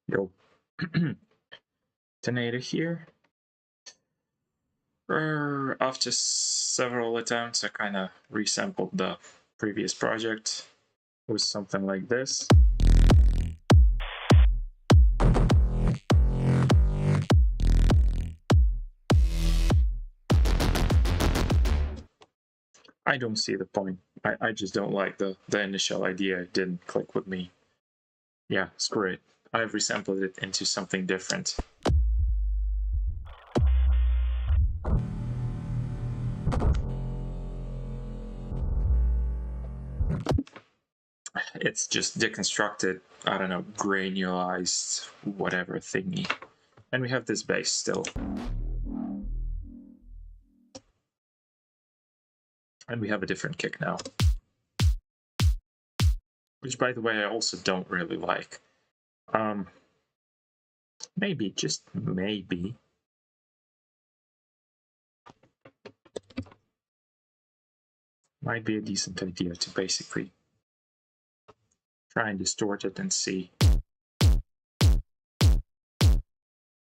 Yo, Tineidae here. After several attempts, I kind of resampled the previous project with something like this. I don't see the point. I just don't like the initial idea. It didn't click with me. Yeah, screw it. I've resampled it into something different. It's just deconstructed, I don't know, granularized, whatever thingy. And we have this base still. And we have a different kick now. Which, by the way, I also don't really like. Maybe, just maybe, might be a decent idea to basically try and distort it and see.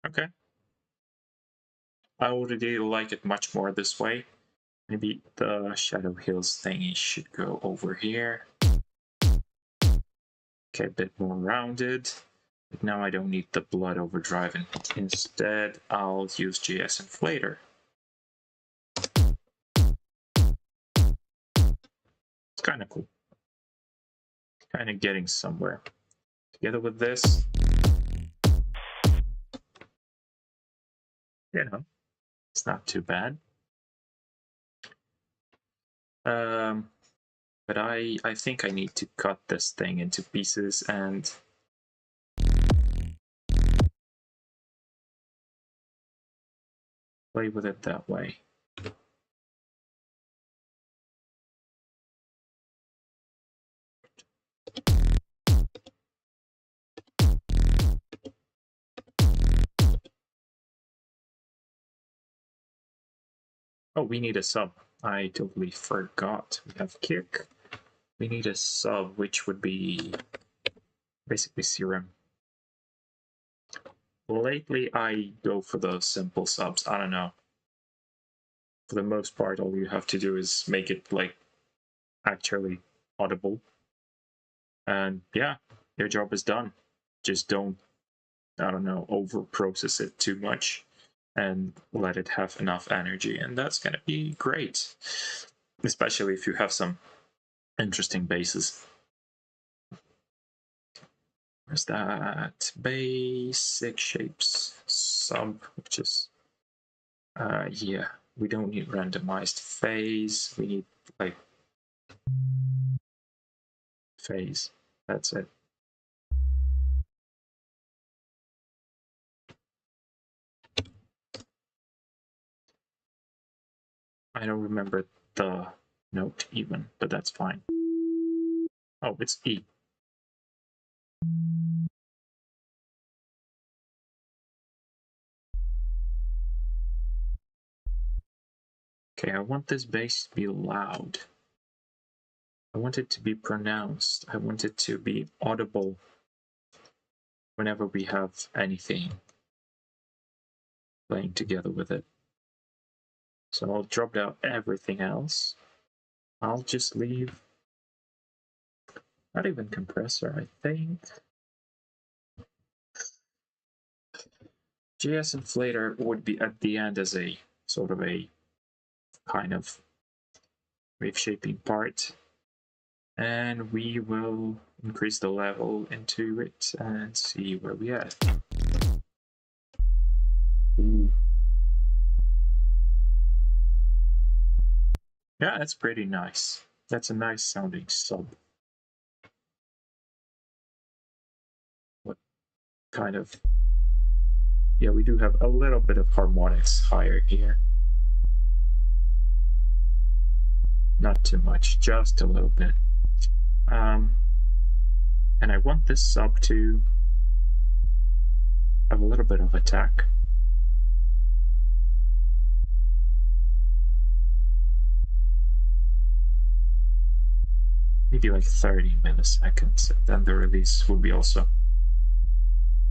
Okay. I already like it much more this way. Maybe the Shadow Hills thingy should go over here. Okay, a bit more rounded. But now I don't need the blood overdrive, and instead I'll use GS Inflator. It's kind of cool. Kind of getting somewhere. Together with this, you know, it's not too bad. But I think I need to cut this thing into pieces and play with it that way. Oh, we need a sub. I totally forgot. We have kick. We need a sub, which would be basically serum. Lately, I go for the simple subs. I don't know. For the most part, all you have to do is make it like actually audible. And yeah, your job is done. Just don't, I don't know, over process it too much and let it have enough energy, and that's gonna be great, especially if you have some interesting bases. Where's that? Basic shapes sub, which is yeah, we don't need randomized phase, we need like phase, that's it. I don't remember the note even, but that's fine. Oh, it's E. Okay, I want this bass to be loud. I want it to be pronounced. I want it to be audible whenever we have anything playing together with it. So I'll drop down everything else. I'll just leave, not even compressor, I think. GS Inflator would be at the end as a sort of a kind of wave shaping part. And we will increase the level into it and see where we are. Ooh. Yeah, that's pretty nice. That's a nice sounding sub. What kind of... Yeah, we do have a little bit of harmonics higher here. Not too much, just a little bit. And I want this sub to have a little bit of attack. Maybe like 30 milliseconds, and then the release will be also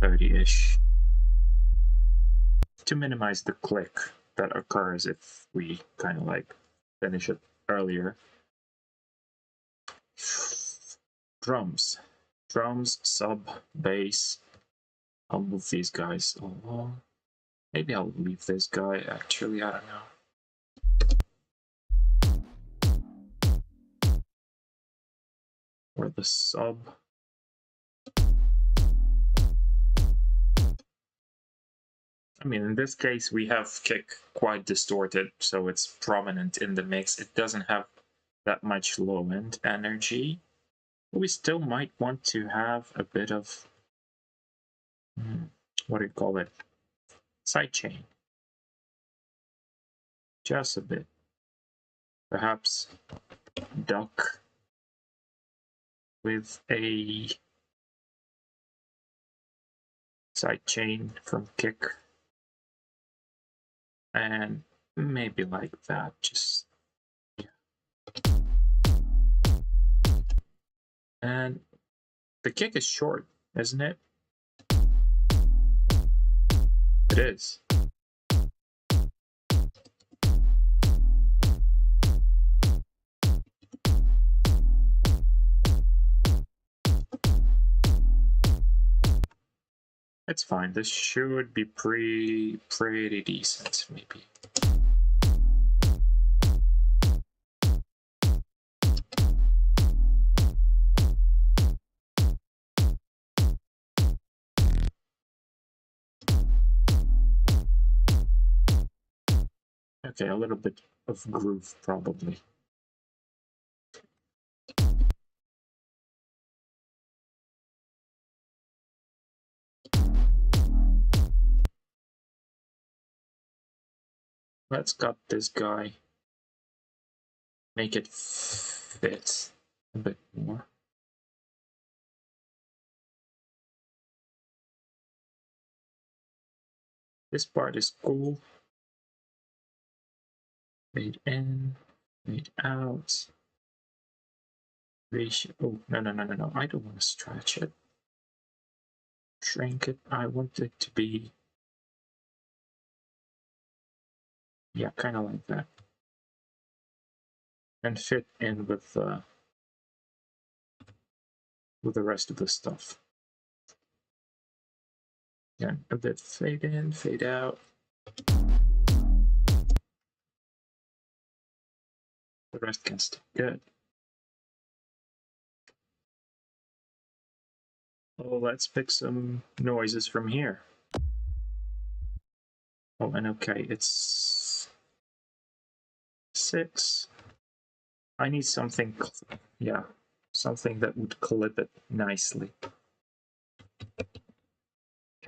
30-ish. To minimize the click that occurs if we kind of like finish it earlier. Drums, sub, bass. I'll move these guys along. Maybe I'll leave this guy, actually, I don't know. Or the sub. I mean, in this case, we have kick quite distorted, so it's prominent in the mix. It doesn't have that much low-end energy. We still might want to have a bit of, what do you call it? Sidechain. Just a bit. Perhaps duck with a sidechain from kick. And maybe like that, just, yeah. And the kick is short, isn't it? It is. It's fine. This should be pretty decent, maybe. Okay, a little bit of groove, probably. Let's cut this guy. Make it fit a bit more. This part is cool. Fade in, fade out. Ratio. Oh, no. I don't want to stretch it. Shrink it. I want it to be, yeah, kind of like that. And fit in with the rest of the stuff. Yeah, a bit fade in, fade out. The rest can stay good. Oh, let's pick some noises from here. Oh, and okay, it's 6. I need something, yeah, something that would clip it nicely.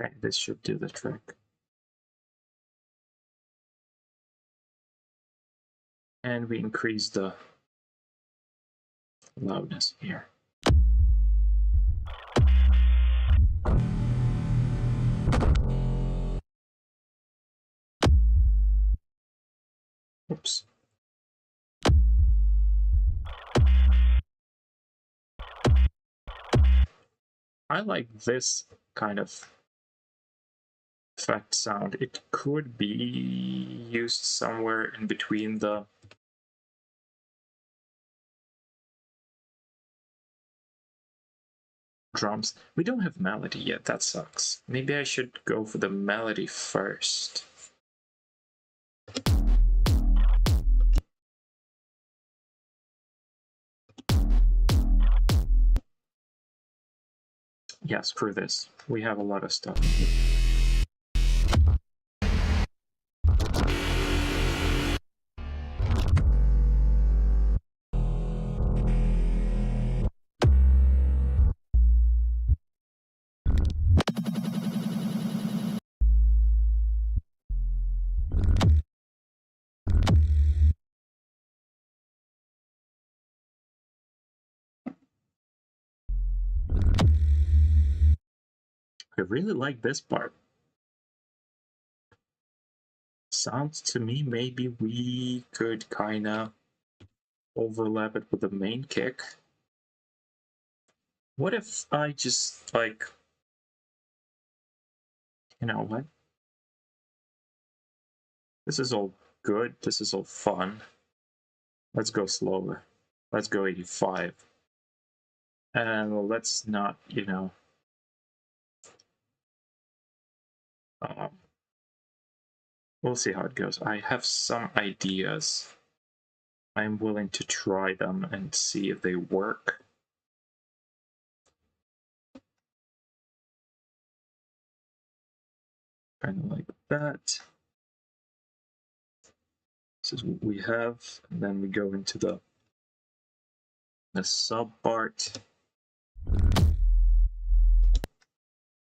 Okay, this should do the trick. And we increase the loudness here. Oops. I like this kind of effect sound. It could be used somewhere in between the drums. We don't have melody yet, that sucks. Maybe I should go for the melody first. Yeah, screw this. We have a lot of stuff. I really like this part. Sounds to me maybe we could kind of overlap it with the main kick. What if I just like you know what? This is all good. This is all fun. Let's go slower. Let's go 85. And let's not, we'll see how it goes. I have some ideas. I'm willing to try them and see if they work. Kind of like that. This is what we have. And then we go into the sub part.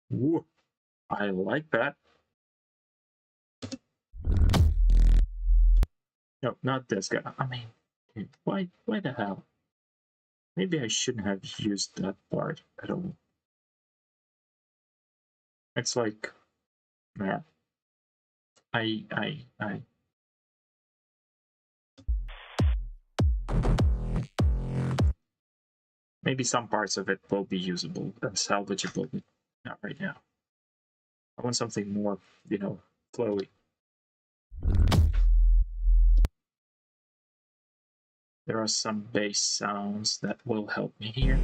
Woo, I like that. No, not this guy. I mean, dude, why the hell? Maybe I shouldn't have used that part at all. It's like, yeah. I. Maybe some parts of it will be usable and salvageable, but not right now. I want something more, flowy. There are some bass sounds that will help me here.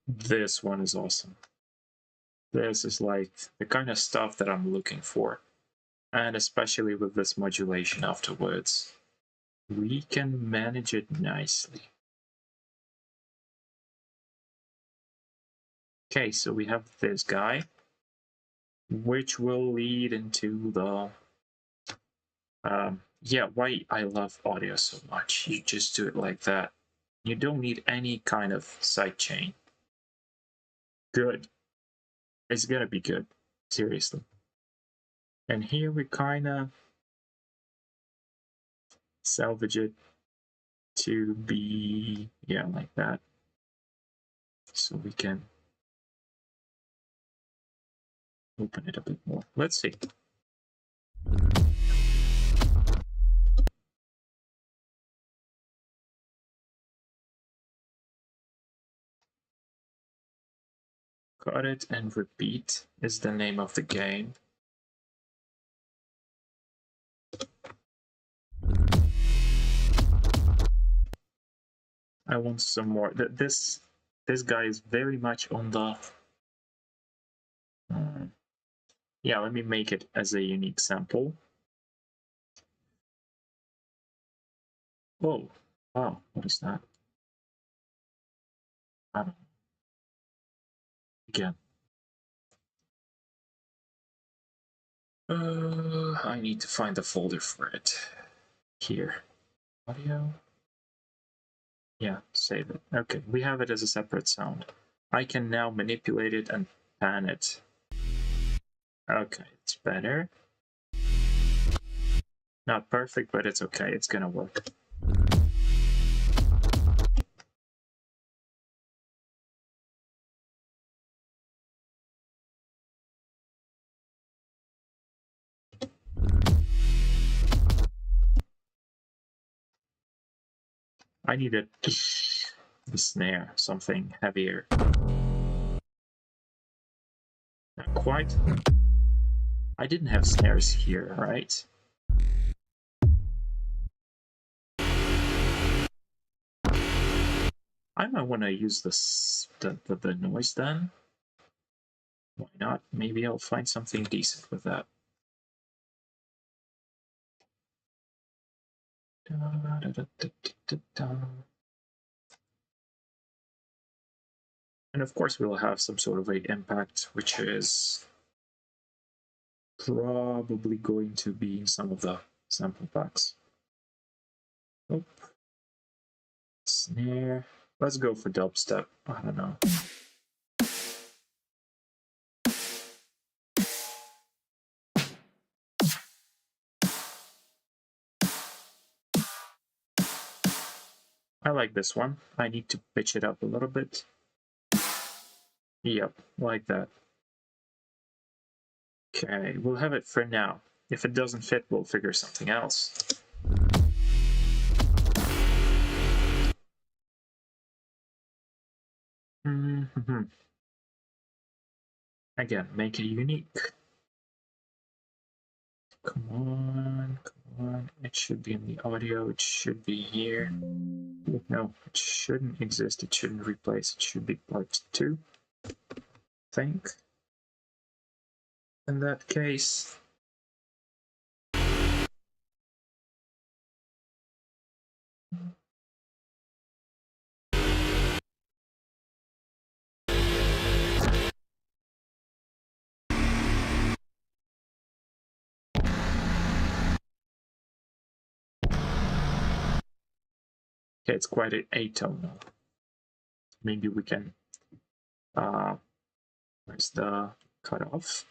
This one is awesome. This is like the kind of stuff that I'm looking for. And especially with this modulation afterwards, we can manage it nicely. Okay, so we have this guy, which will lead into the yeah, why I love audio so much. You just do it like that. You don't need any kind of sidechain. Good. It's gonna be good. Seriously. And here we kind of salvage it to be, yeah, like that. So we can open it a bit more. Let's see. Cut it and repeat is the name of the game. I want some more. This guy is very much on the. Yeah, let me make it as a unique sample. Oh, wow, what is that? I don't know. Again. I need to find the folder for it. Here. Audio. Yeah, save it. Okay, we have it as a separate sound. I can now manipulate it and pan it. Okay, it's better. Not perfect, but it's okay. It's gonna work. I needed the snare, something heavier. Not quite. I didn't have snares here, right? I might want to use the noise then. Why not? Maybe I'll find something decent with that. And of course we'll have some sort of a impact, which is probably going to be in some of the sample packs. Oh. Snare. Let's go for dubstep. I don't know. I like this one. I need to pitch it up a little bit. Yep, like that. Okay, we'll have it for now. If it doesn't fit, we'll figure something else. Mm-hmm. Again, make it unique. Come on, come on. It should be in the audio. It should be here. No, it shouldn't exist. It shouldn't replace. It should be part 2. I think. In that case. Okay, it's quite an atonal. Maybe we can. Where's the cutoff?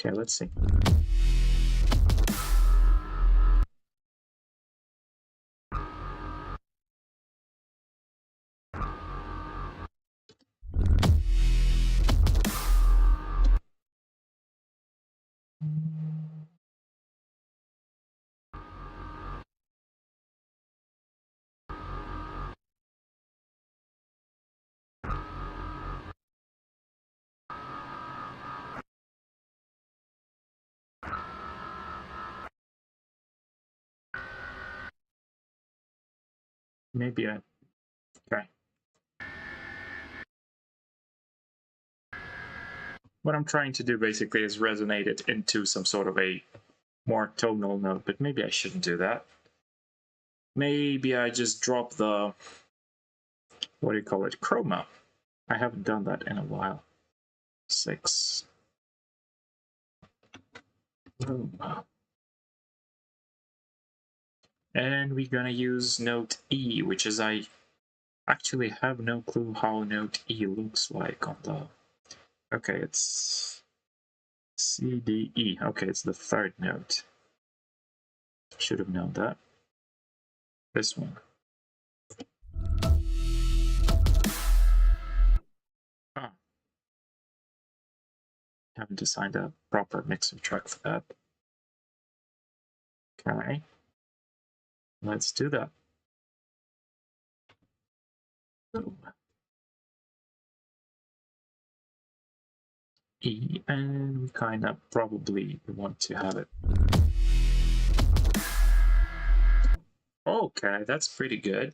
Okay, let's see. Maybe I. Okay. What I'm trying to do basically is resonate it into some sort of a more tonal note, but maybe I shouldn't do that. Maybe I just drop the, what do you call it, chroma. I haven't done that in a while. 6. Chroma. And we're gonna use note E, which is I actually have no clue how note E looks like on the. Okay, it's C, D, E. Okay, it's the 3rd note. Should have known that. This one. Ah. Haven't designed a proper mixer track for that. Okay. Let's do that. E, and we kind of probably want to have it. Okay, that's pretty good.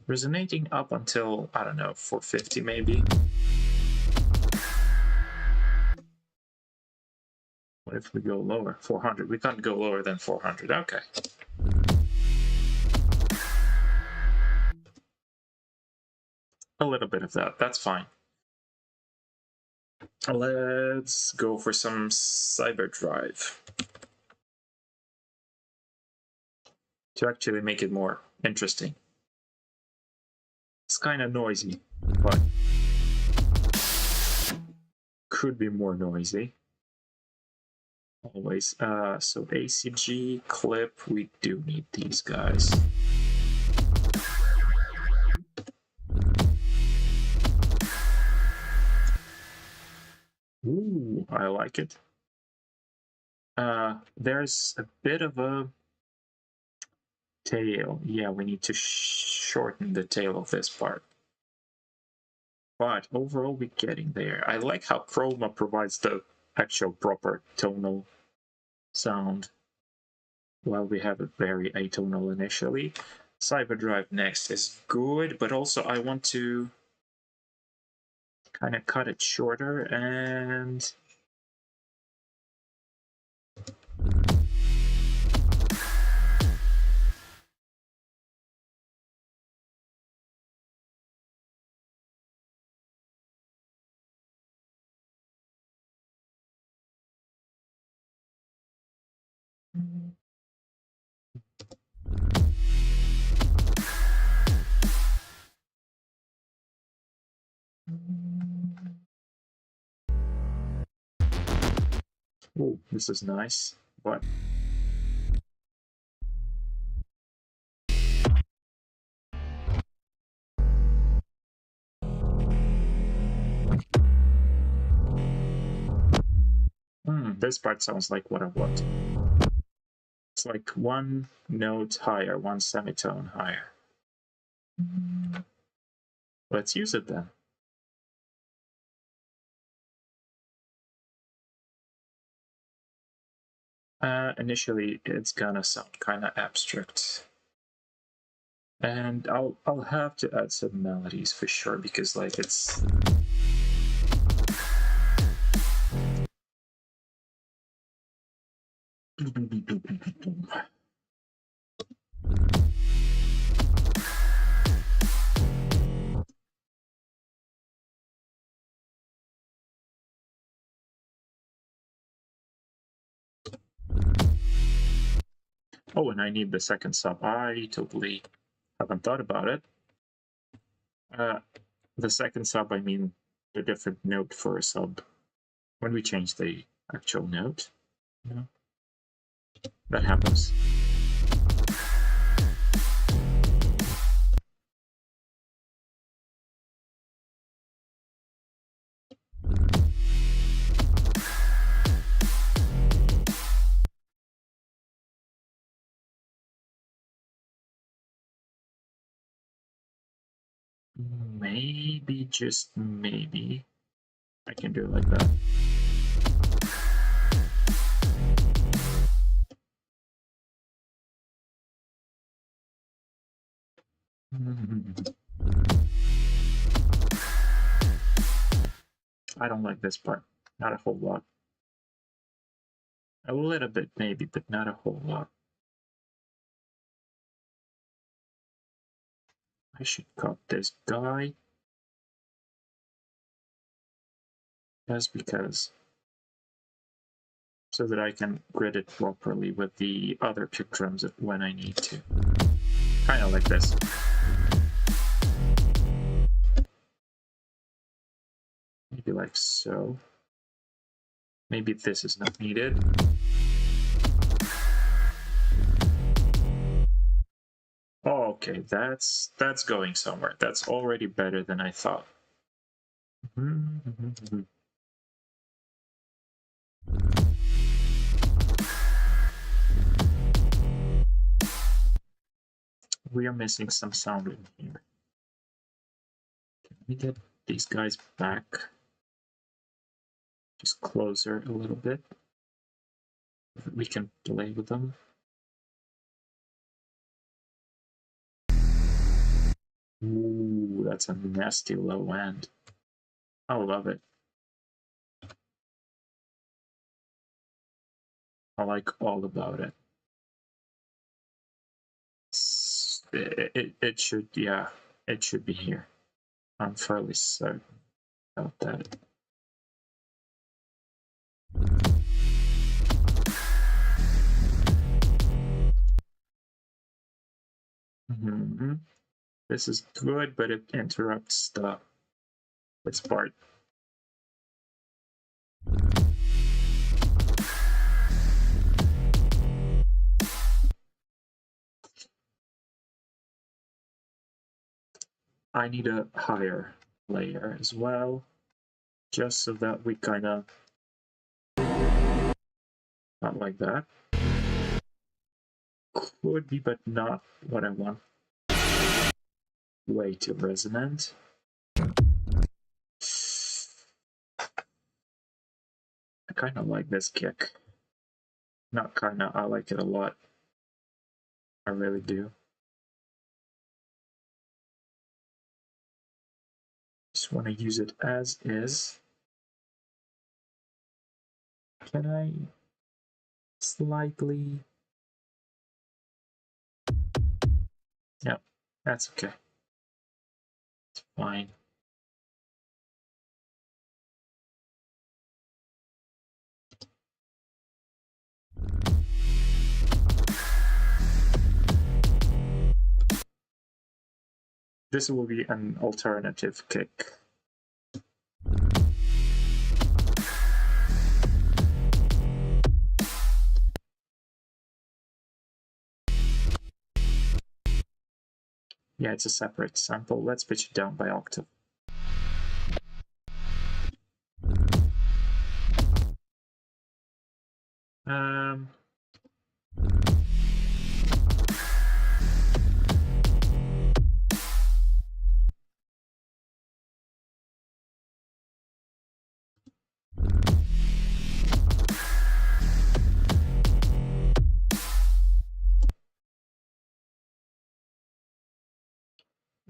Resonating up until, I don't know, 450 maybe. What if we go lower? 400. We can't go lower than 400. Okay. A little bit of that. That's fine. Let's go for some cyber drive to actually make it more interesting. It's kind of noisy, but could be more noisy. Always. So ACG, clip, we do need these guys. Ooh, I like it. There's a bit of a tail. Yeah, we need to shorten the tail of this part. But overall, we're getting there. I like how chroma provides the actual proper tonal sound, while we have it very atonal initially. Cyberdrive next is good, but also I want to kind of cut it shorter and Oh, this is nice. What? This part sounds like what I want. It's like one note higher, one semitone higher. Let's use it then. Initially, it's gonna sound kind of abstract, and I'll have to add some melodies for sure because like it's. Oh, and I need the second sub. I totally haven't thought about it. The second sub, I mean the different note for a sub. When we change the actual note, you know, that happens. Maybe, just maybe, I can do it like that. I don't like this part. Not a whole lot. A little bit, maybe, but not a whole lot. I should cut this guy. Just because. So that I can grid it properly with the other kick drums when I need to. Kind of like this. Maybe like so. Maybe this is not needed. Oh, okay, that's going somewhere. That's already better than I thought. We are missing some sound in here. Can we get these guys back just closer a little bit? We can play with them. Ooh, that's a nasty low end. I love it. I like all about it. It should, yeah, it should be here. I'm fairly certain about that. This is good, but it interrupts this part. I need a higher layer as well, just so that we kind of, not like that. Could be, but not what I want. Way too resonant. I kind of like this kick. Not kind of, I like it a lot. I really do. Just want to use it as is. Can I slightly? Yep, that's okay. It's fine. This will be an alternative kick. Yeah, it's a separate sample. Let's pitch it down by octave.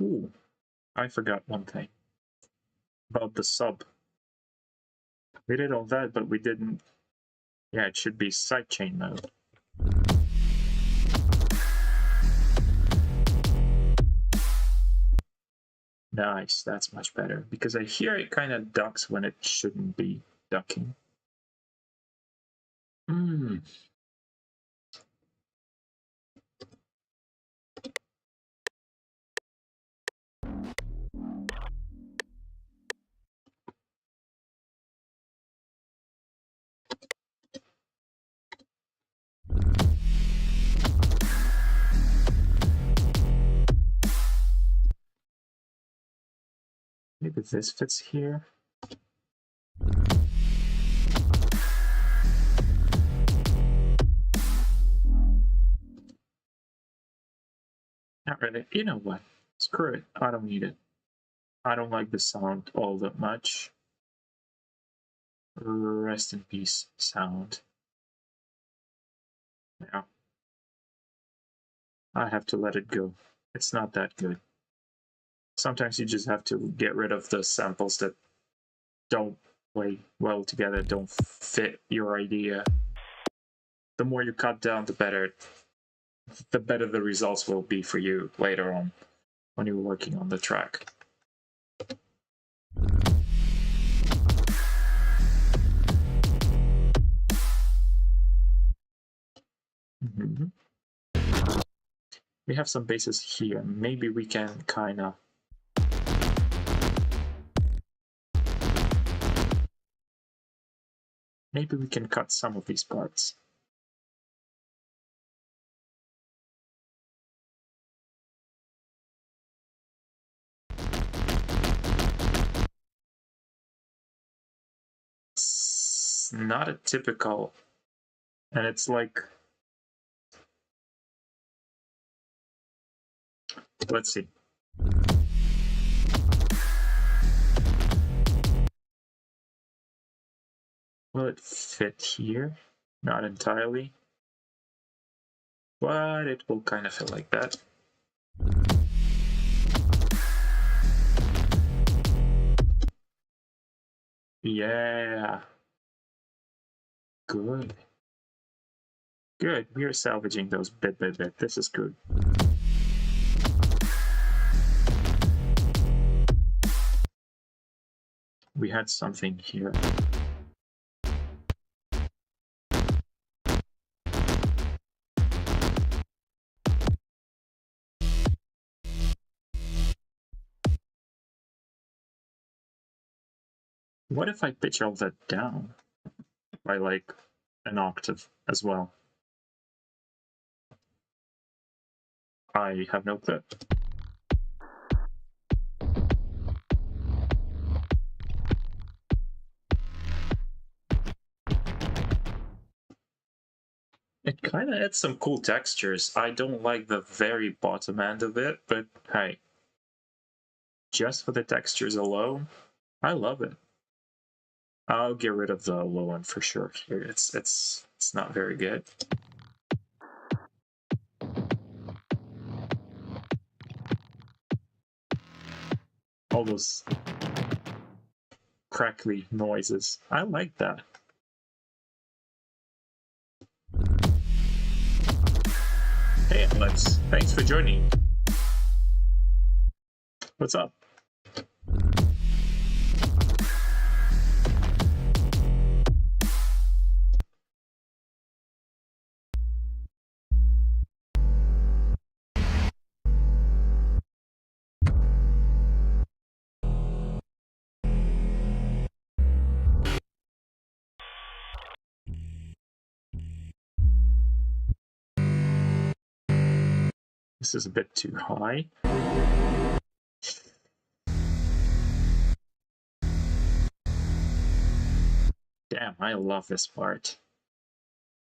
Ooh, I forgot one thing about the sub. We did all that, but we didn't. Yeah, it should be sidechain mode. Nice, that's much better. Because I hear it kind of ducks when it shouldn't be ducking. Maybe this fits here. Not really. You know what? Screw it. I don't need it. I don't like the sound all that much. Rest in peace, sound. Now, I have to let it go. It's not that good. Sometimes you just have to get rid of the samples that don't play well together, don't fit your idea. The more you cut down, the better the results will be for you later on when you're working on the track. We have some bases here. Maybe we can kind of maybe we can cut some of these parts. It's not a typical, and it's like, let's see. Will it fit here? Not entirely, but it will kind of feel like that. Yeah. Good. Good. We are salvaging those bit by bit. This is good. We had something here. What if I pitch all that down by like an octave as well? I have no clue. It kind of adds some cool textures. I don't like the very bottom end of it, but hey, just for the textures alone, I love it. I'll get rid of the low end for sure here. It's not very good. All those crackly noises. I like that. Hey Alex, thanks for joining. What's up? This is a bit too high. Damn, I love this part.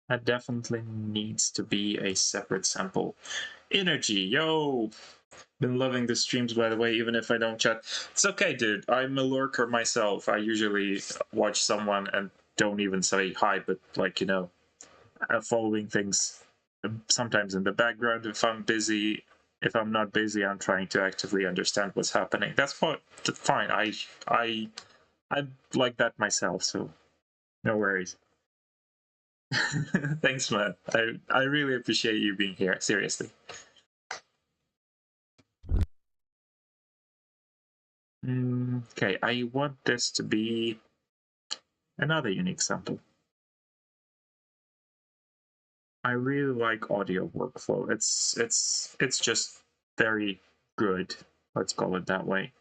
That definitely needs to be a separate sample. Energy, yo! Been loving the streams, by the way, even if I don't chat. It's okay, dude. I'm a lurker myself. I usually watch someone and don't even say hi, but, like, you know, following things sometimes in the background if I'm busy. If I'm not busy, I'm trying to actively understand what's happening. That's fine. I'm like that myself, so no worries. Thanks, man. I really appreciate you being here. Seriously. Okay, I want this to be another unique sample. I really like audio workflow. It's just very good. Let's call it that way,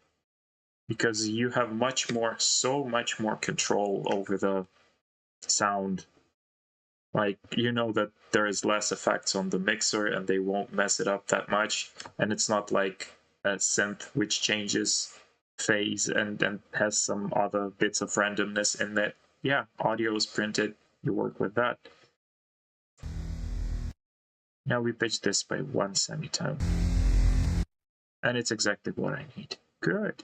because you have so much more control over the sound. Like, you know that there is less effects on the mixer and they won't mess it up that much, and it's not like a synth which changes phase and has some other bits of randomness in it. Yeah, audio is printed, you work with that. Now we pitch this by 1 semitone, and it's exactly what I need. Good.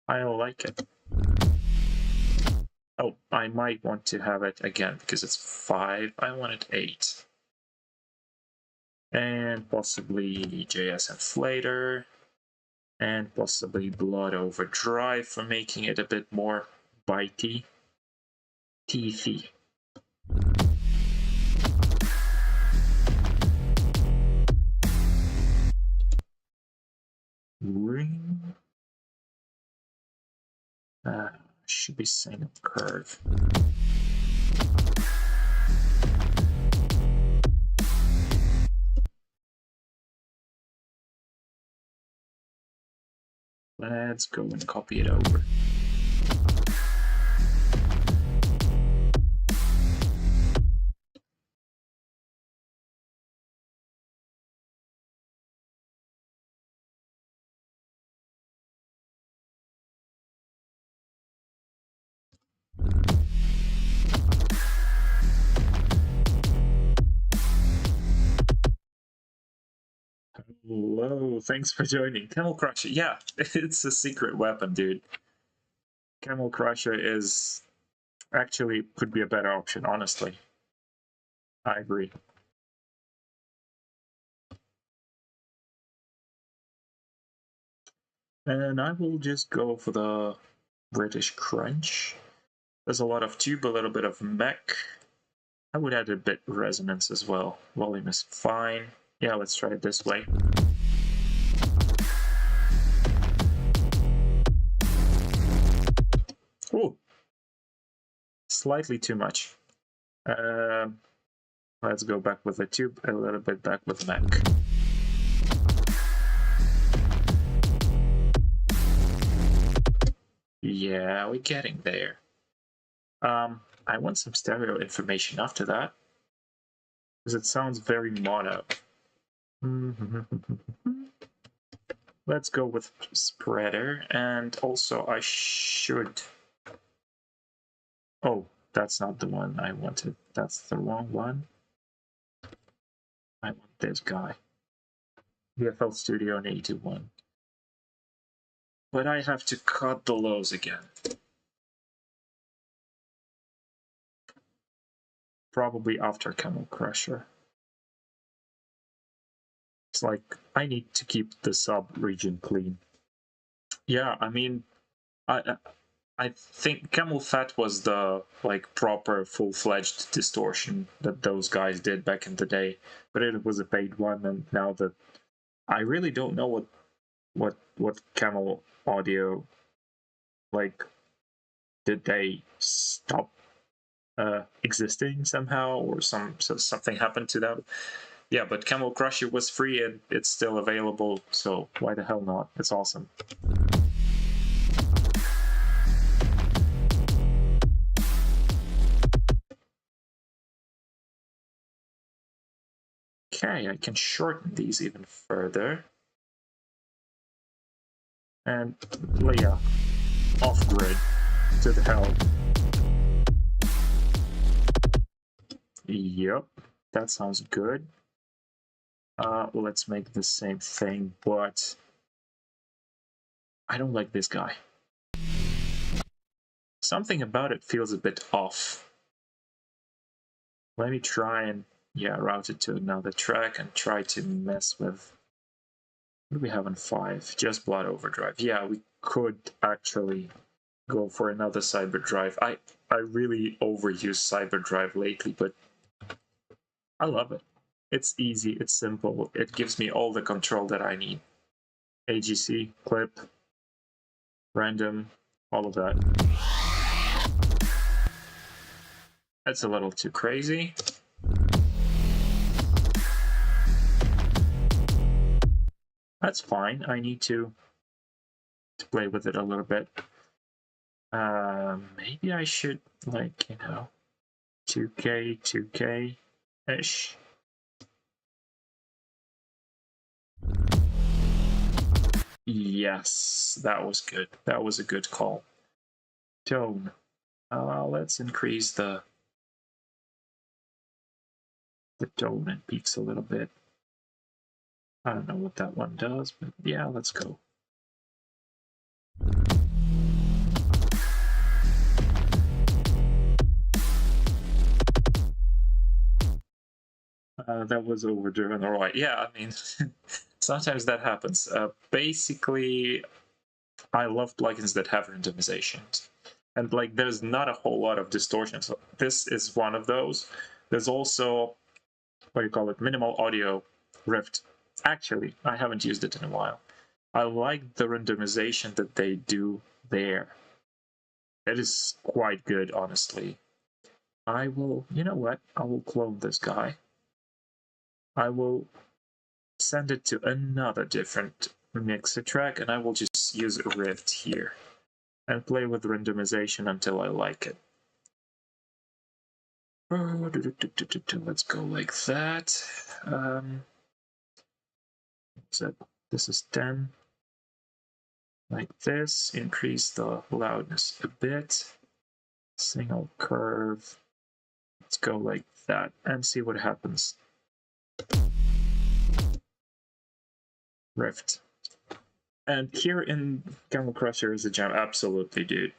I like it. Oh, I might want to have it again because it's 5. I want it 8. And possibly JS Inflator. And possibly Blood Overdrive for making it a bit more bitey. Teethy. Ring. Should be same curve. Let's go and copy it over. Hello, thanks for joining. Camel Crusher, yeah, it's a secret weapon, dude. Camel Crusher is actually could be a better option, honestly. I agree. And I will just go for the British Crunch. There's a lot of tube, a little bit of mech. I would add a bit resonance as well. Volume is fine. Yeah, let's try it this way. Ooh, slightly too much. Let's go back with the tube, a little bit back with mech. Yeah, we're getting there. I want some stereo information after that, because it sounds very mono. Let's go with spreader, and also I should... Oh, that's not the one I wanted. That's the wrong one. I want this guy. VFL Studio 81. But I have to cut the lows again. Probably after Camel Crusher. It's like, I need to keep the sub-region clean. Yeah, I mean, I think Camel Fat was the like proper full-fledged distortion that those guys did back in the day, but it was a paid one, and now that I really don't know what Camel Audio, like, did they stop existing somehow, or something happened to them? Yeah, but Camel Crusher was free and it's still available, so why the hell not? It's awesome. Okay, I can shorten these even further. And yeah, off-grid to the hell. Yep, that sounds good. Let's make the same thing, but I don't like this guy. Something about it feels a bit off. Let me try and, yeah, route it to another track and try to mess with... What do we have on 5? Just Blood Overdrive. Yeah, we could actually go for another Cyberdrive. I really overuse Cyberdrive lately, but I love it. It's easy, it's simple, it gives me all the control that I need. AGC, clip, random, all of that. That's a little too crazy. That's fine. I need to play with it a little bit. Maybe I should, like, 2K-ish. Yes, that was good. That was a good call. Tone. Let's increase the tone and peaks a little bit. I don't know what that one does, but yeah, let's go. That was overdriven, all right. Yeah, I mean, sometimes that happens. Basically, I love plugins that have randomizations. And like, there's not a whole lot of distortion. So this is one of those. There's also, what do you call it, minimal audio Rift. Actually, I haven't used it in a while. I like the randomization that they do there. It is quite good, honestly. I will, you know what? I will clone this guy. I will send it to another different mixer track, and I will just use a Rift here and play with randomization until I like it. Let's go like that. So this is 10. Like this. Increase the loudness a bit. Single curve. Let's go like that and see what happens. Rift. And here in Camel Crusher is a gem. Absolutely, dude.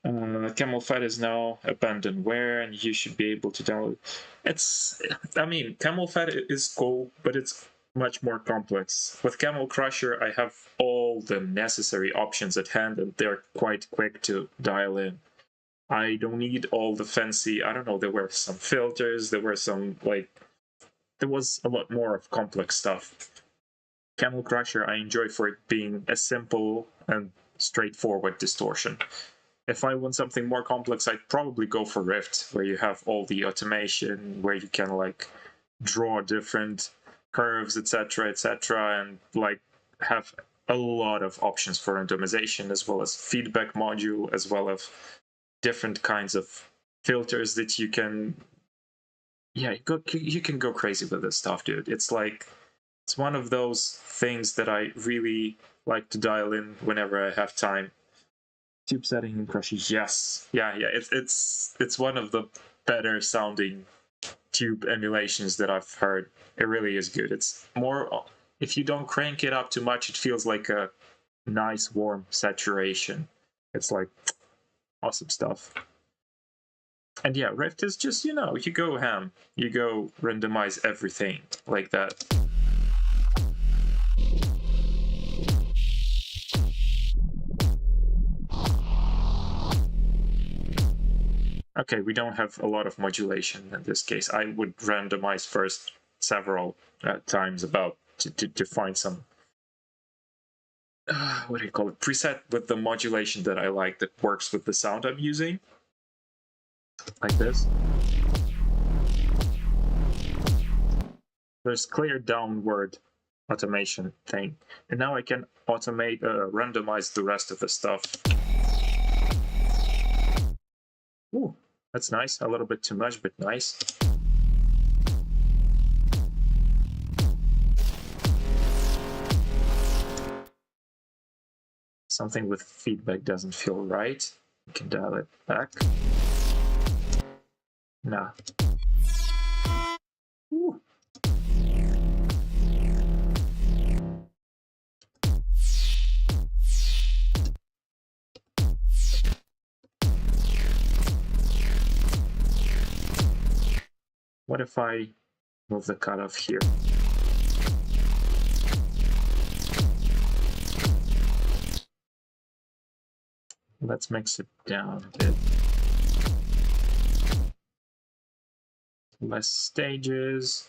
Camel Fat is now abandonware, and you should be able to download. I mean, Camel Fat is cool, but it's much more complex. With Camel Crusher, I have all the necessary options at hand, and they're quite quick to dial in. I don't need all the fancy, I don't know, there were some filters, there were some, like, there was a lot more of complex stuff. Camel Crusher I enjoy for it being a simple and straightforward distortion. If I want something more complex, I'd probably go for Rift, where you have all the automation, where you can like draw different curves, etc., and like have a lot of options for randomization, as well as feedback module, as well as different kinds of filters that you can. Yeah, you can go crazy with this stuff, dude. It's like, it's one of those things that I really like to dial in whenever I have time. Tube setting in Crusher, yes, yeah. It's one of the better sounding tube emulations that I've heard. It really is good. It's more, if you don't crank it up too much, it feels like a nice warm saturation. It's like awesome stuff. And yeah, Rift is just, you go ham, you go randomize everything like that. Okay, we don't have a lot of modulation in this case. I would randomize first several times about to find some, what do you call it, preset with the modulation that I like that works with the sound I'm using. Like this. There's clear downward automation thing. And now I can automate, randomize the rest of the stuff. Ooh, that's nice. A little bit too much, but nice. Something with feedback doesn't feel right. You can dial it back. Nah. Ooh. What if I move the cutoff here? Let's mix it down a bit. Less stages.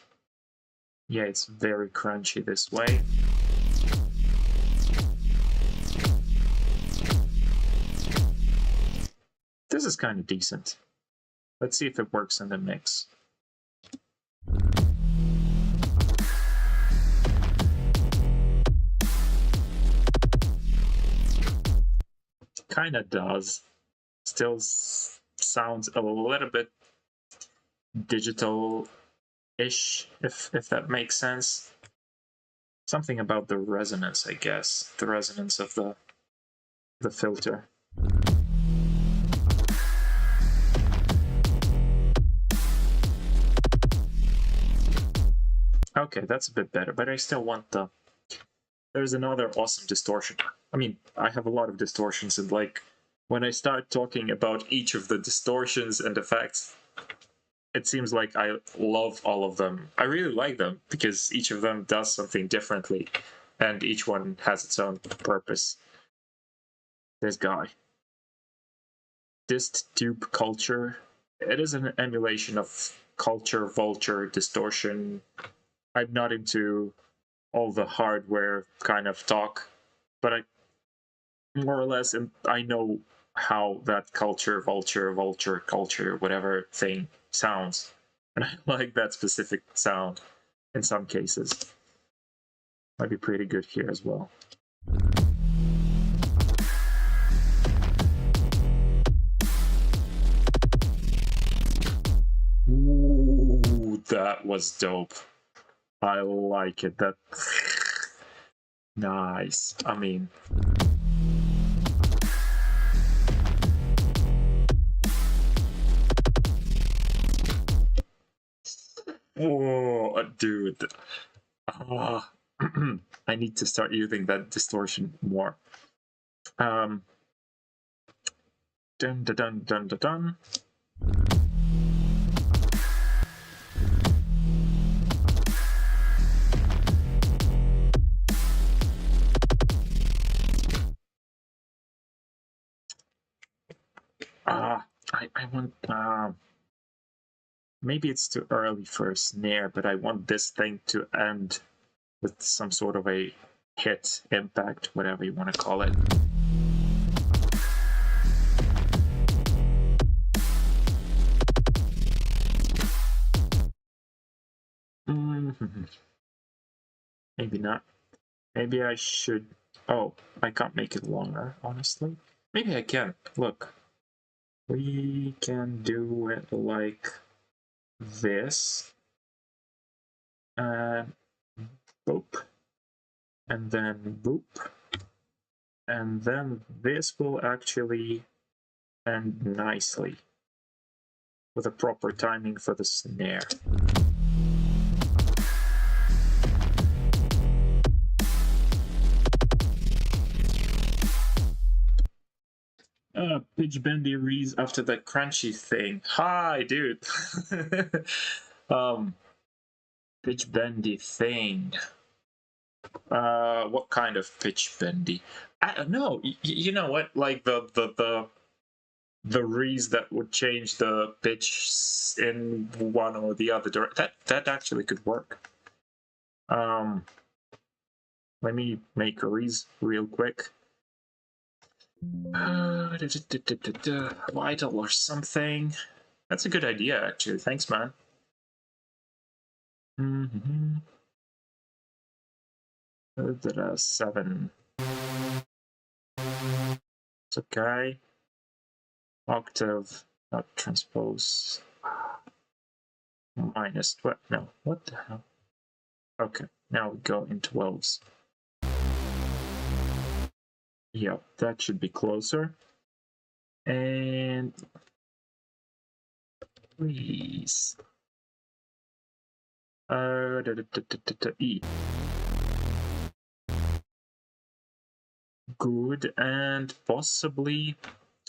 Yeah, it's very crunchy this way. This is kind of decent. Let's see if it works in the mix. Kind of does. Still sounds a little bit digital-ish, if that makes sense. Something about the resonance, I guess. The resonance of the filter. Okay, that's a bit better, but I still want the... There's another awesome distortion. I mean, I have a lot of distortions, and like, when I start talking about each of the distortions and effects, it seems like I love all of them. I really like them, because each of them does something differently, and each one has its own purpose. This guy. Dist tube culture. It is an emulation of culture, vulture, distortion. I'm not into all the hardware kind of talk, but I more or less I know how that culture, vulture, culture, whatever thing sounds. And I like that specific sound in some cases. Might be pretty good here as well. Ooh, that was dope. I like it. That nice. I mean, oh, dude. I need to start using that distortion more. Dun dun dun dun dun dun. I want, maybe it's too early for a snare, but I want this thing to end with some sort of a hit, impact, whatever you want to call it. Maybe not. Maybe I should... Oh, I can't make it longer, honestly. Maybe I can. Look. We can do it like this. And boop. And then boop. And then this will actually end nicely with a proper timing for the snare. Pitch bendy rees after the crunchy thing. Hi, dude. Pitch bendy thing. What kind of pitch bendy? I don't know. You know what? Like the rees that would change the pitch in one or the other direction. That actually could work. Let me make a rees real quick. Vital or something. That's a good idea, actually. Thanks, man. Mm-hmm. 7. It's okay. Octave, not transpose. Minus what? No, what the hell? Okay, now we go into 12s. Yeah, that should be closer. And please. E. Good, and possibly.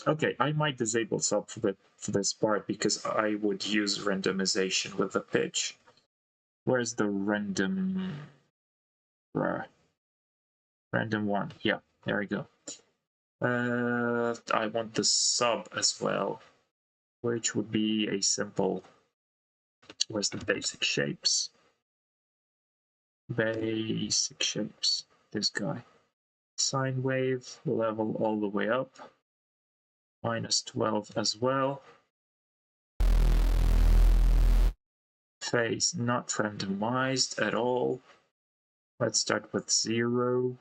Okay, I might disable sub for this part because I would use randomization with the pitch. Where's the random? Random one. Yeah, there we go. I want the sub as well, which would be a simple. Where's the basic shapes? Basic shapes. This guy. Sine wave, level all the way up. -12 as well. Phase not randomized at all. Let's start with 0.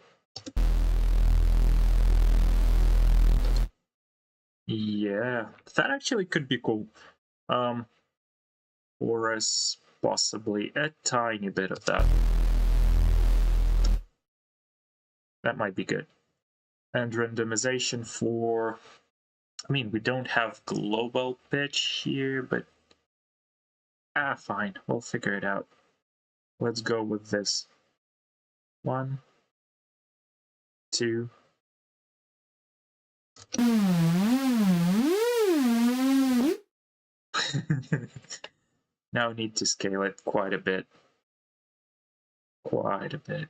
Yeah, that actually could be cool. Or as possibly a tiny bit of that. That might be good. And randomization for, I mean, we don't have global pitch here, but fine, we'll figure it out. Let's go with this. 1, 2. Now we need to scale it quite a bit. Quite a bit.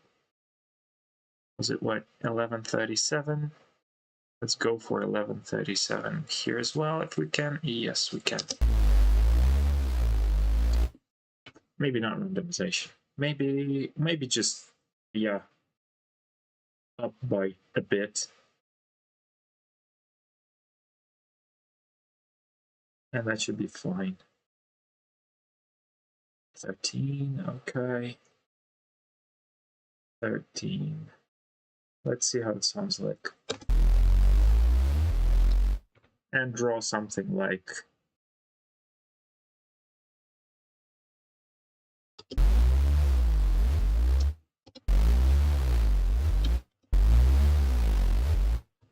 Was it what, 1137? Let's go for 1137 here as well if we can. Yes, we can. Maybe not randomization. Maybe just, yeah, up by a bit. And that should be fine. 13, okay. 13. Let's see how it sounds like. And draw something like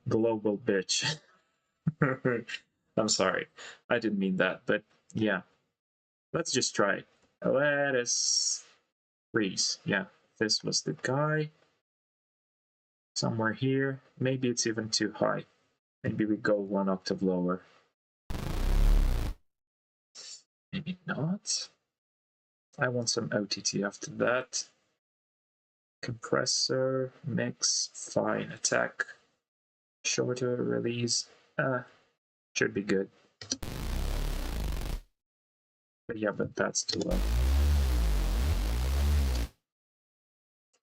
global bitch. I'm sorry, I didn't mean that, but yeah. Let's just try it. Let us freeze. Yeah, this was the guy. Somewhere here. Maybe it's even too high. Maybe we go 1 octave lower. Maybe not. I want some OTT after that. Compressor, mix, fine, attack, shorter, release. Should be good. But yeah, but that's too low.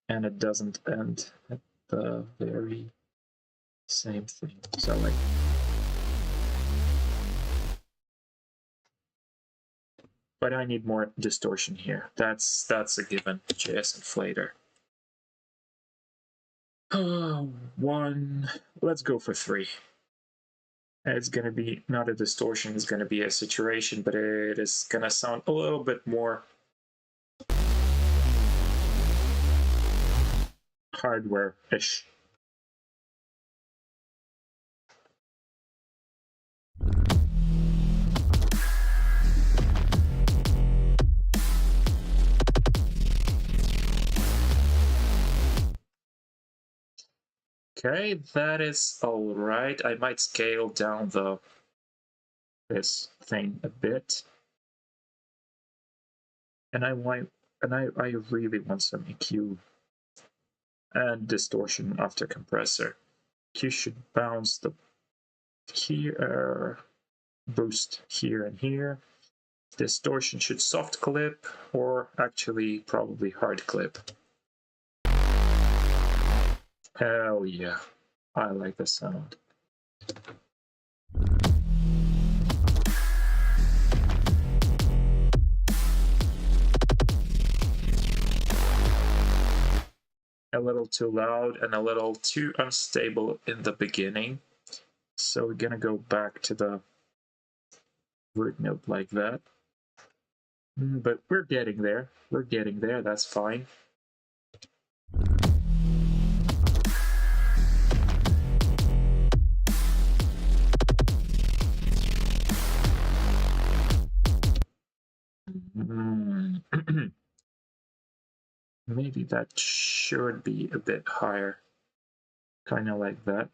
And it doesn't end at the very same thing. So like, but I need more distortion here. That's a given. JS inflator. 1. Let's go for 3. It's gonna be not a distortion. It's gonna be a saturation, but it is gonna sound a little bit more hardware-ish. Okay, that is all right. I might scale down this thing a bit. And I really want some EQ and distortion after compressor. EQ should bounce the here, boost here and here. Distortion should soft clip, or actually probably hard clip. Hell yeah, I like the sound. A little too loud and a little too unstable in the beginning. So we're gonna go back to the root note like that. But we're getting there. We're getting there, that's fine. maybe that should be a bit higher. Kind of like that.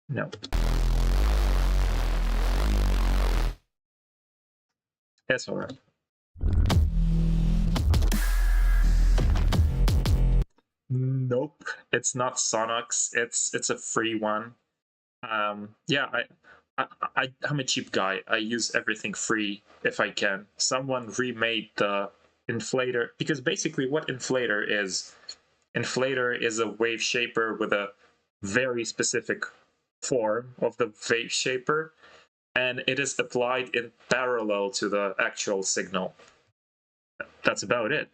No. That's all right. Nope, it's not Sonox. It's a free one. Yeah, I'm a cheap guy. I use everything free if I can. Someone remade the inflator because basically what inflator is a wave shaper with a very specific form of the wave shaper, and it is applied in parallel to the actual signal. That's about it.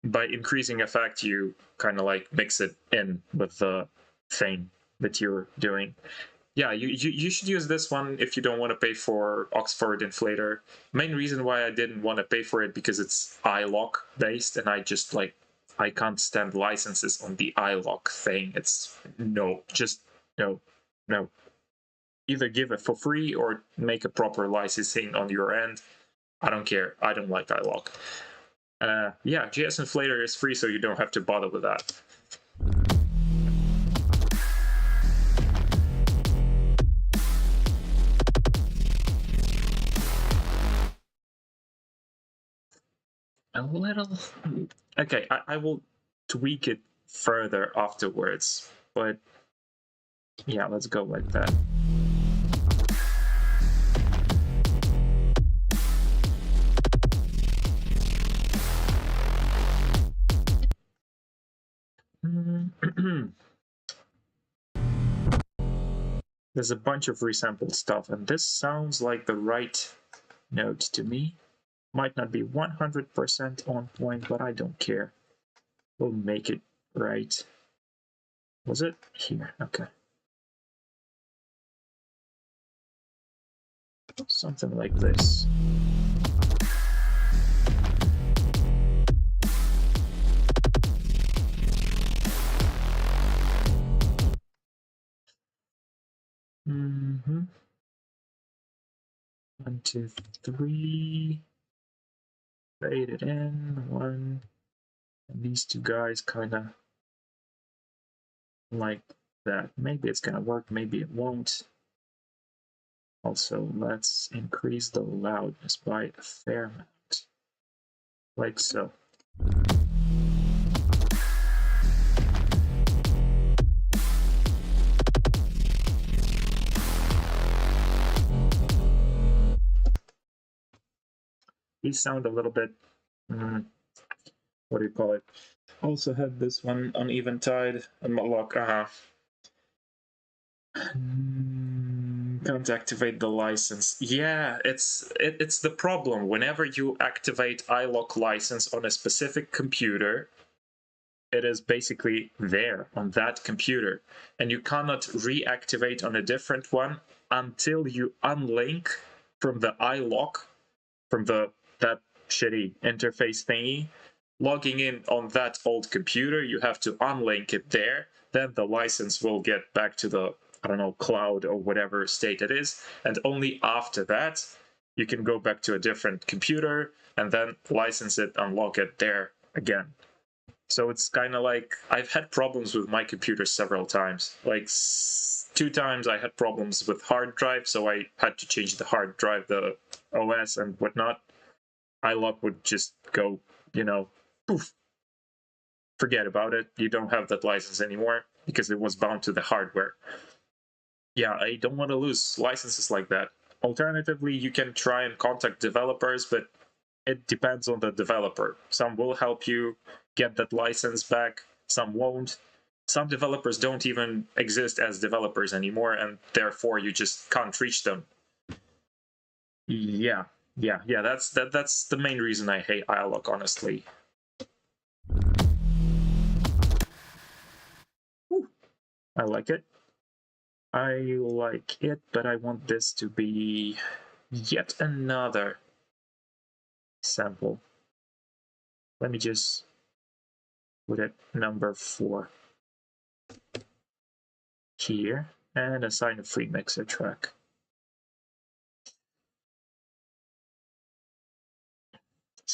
By increasing effect, you kind of like mix it in with the thing that you're doing. Yeah, you should use this one if you don't want to pay for Oxford Inflator. Main reason why I didn't want to pay for it because it's iLock based, and I just like I can't stand licenses on the iLock thing. It's no, just no, no. Either give it for free or make a proper licensing on your end. I don't care. I don't like iLock. Yeah, JS Inflator is free, so you don't have to bother with that. A little. Okay, I will tweak it further afterwards, but yeah, let's go like that. There's a bunch of resampled stuff, and this sounds like the right note to me. Might not be 100% on point, but I don't care. We'll make it right. Was it? Here, okay. Something like this. Mm-hmm. 1, 2, 3. Fade it in. 1. And these two guys kind of like that. Maybe it's gonna work, maybe it won't. Also, let's increase the loudness by a fair amount. Like so. These sound a little bit, what do you call it? Also had this one uneven tide and Moloch. Can't activate the license. Yeah, it's the problem. Whenever you activate iLock license on a specific computer, it is basically there on that computer, and you cannot reactivate on a different one until you unlink from the iLock, from that shitty interface thingy. Logging in on that old computer, you have to unlink it there. Then the license will get back to the, I don't know, cloud or whatever state it is. And only after that, you can go back to a different computer and then license it, unlock it there again. So it's kind of like, I've had problems with my computer several times. Like 2 times I had problems with hard drive, so I had to change the hard drive, the OS and whatnot. iLock would just go, poof, forget about it. You don't have that license anymore because it was bound to the hardware. Yeah, I don't want to lose licenses like that. Alternatively, you can try and contact developers, but it depends on the developer. Some will help you get that license back, some won't. Some developers don't even exist as developers anymore, and therefore you just can't reach them. Yeah, that's the main reason I hate iLock, honestly. Ooh, I like it. I like it, but I want this to be yet another sample. Let me just put it number 4 here and assign a free mixer track.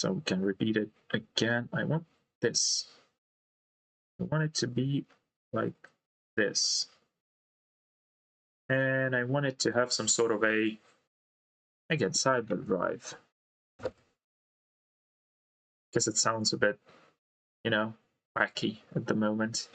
So we can repeat it again. I want this. I want it to be like this. And I want it to have some sort of a, again, cyber drive. Because it sounds a bit, you know, wacky at the moment.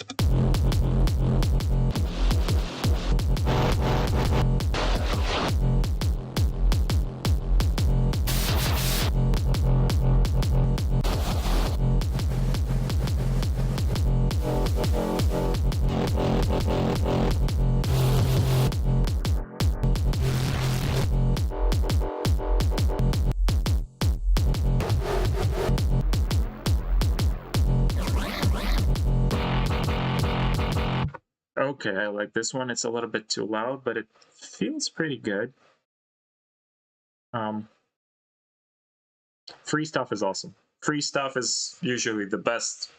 Okay, I like this one. It's a little bit too loud, but it feels pretty good. Free stuff is awesome. Free stuff is usually the best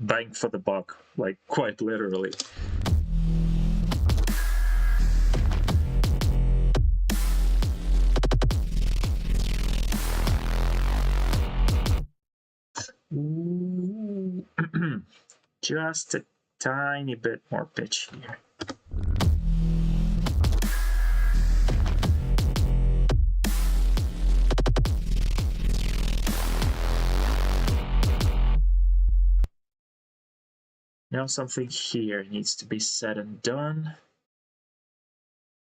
bang for the buck, like quite literally. Ooh. Just a tiny bit more pitch here. Now something here needs to be said and done.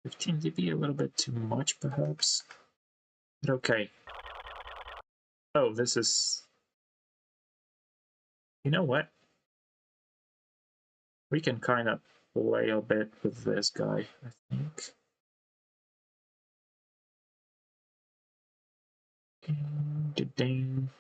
15 dB, a little bit too much perhaps. But okay. Oh, this is... You know what? We can kind of play a bit with this guy, I think. Ding, ding.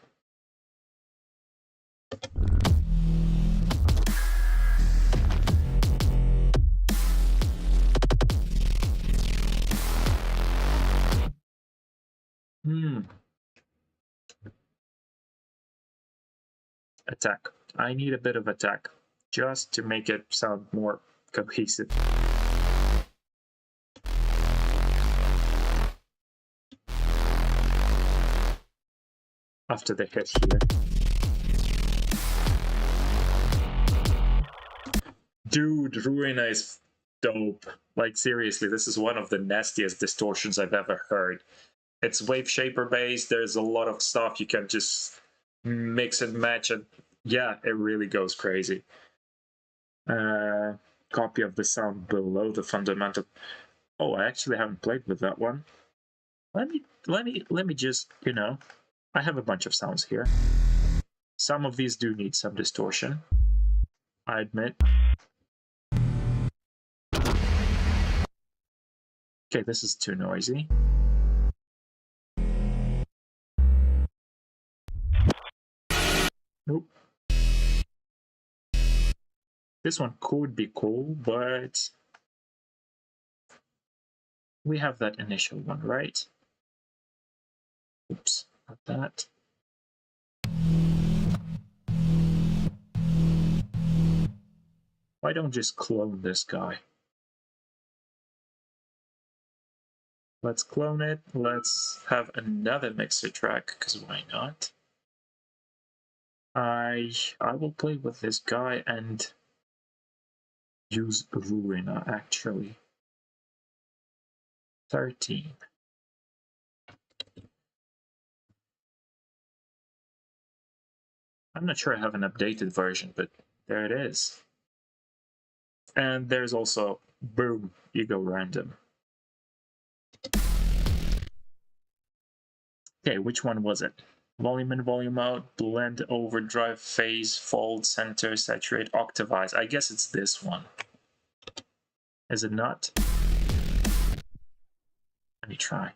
Attack. I need a bit of attack, just to make it sound more cohesive. After the hit here. Dude, Ruina is dope. Like, seriously, this is one of the nastiest distortions I've ever heard. It's wave shaper based, there's a lot of stuff you can just mix and match, and yeah, it really goes crazy. Copy of the sound below the fundamental. Oh, I actually haven't played with that one. Let me just, you know, I have a bunch of sounds here. Some of these do need some distortion, I admit. Okay, this is too noisy. Nope. This one could be cool, but we have that initial one, right? Oops, not that. Why don't just clone this guy? Let's clone it. Let's have another mixer track, because why not? I will play with this guy and use Ruina, actually. 13. I'm not sure I have an updated version, but there it is. And there's also, boom, you go random. Okay, which one was it? Volume in, volume out, blend, overdrive, phase, fold, center, saturate, octavize. I guess it's this one. Is it not? Let me try.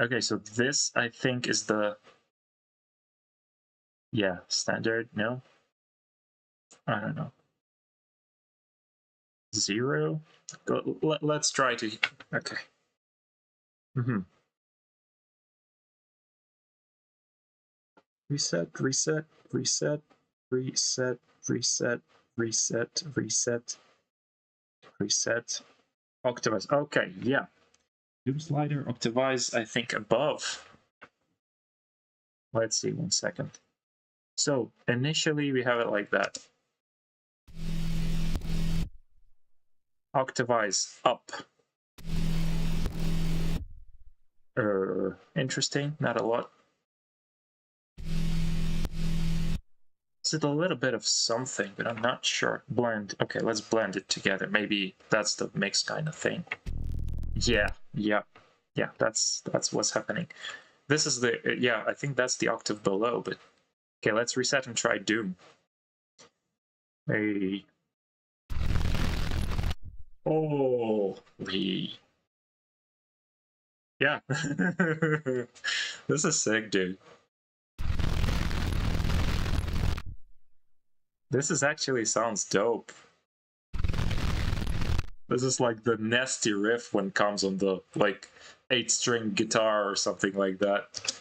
Okay, so this, I think, is the... Yeah, standard, no? I don't know. 0? Let's try to... Okay. Reset, reset, reset, reset, reset, reset, reset. preset. Octavize. Okay, yeah. Doom slider, Octavize, I think above. Let's see, 1 second. So initially we have it like that. Octavize up. Interesting, not a lot. Is it a little bit of something, but I'm not sure. Blend. Okay, let's blend it together. Maybe that's the mix kind of thing. Yeah, that's what's happening. This is the, yeah, I think that's the octave below, but okay, let's reset and try Doom. Hey. Holy. Yeah. This is sick, dude. This is actually sounds dope. This is like the nasty riff when it comes on the, like, 8-string guitar or something like that.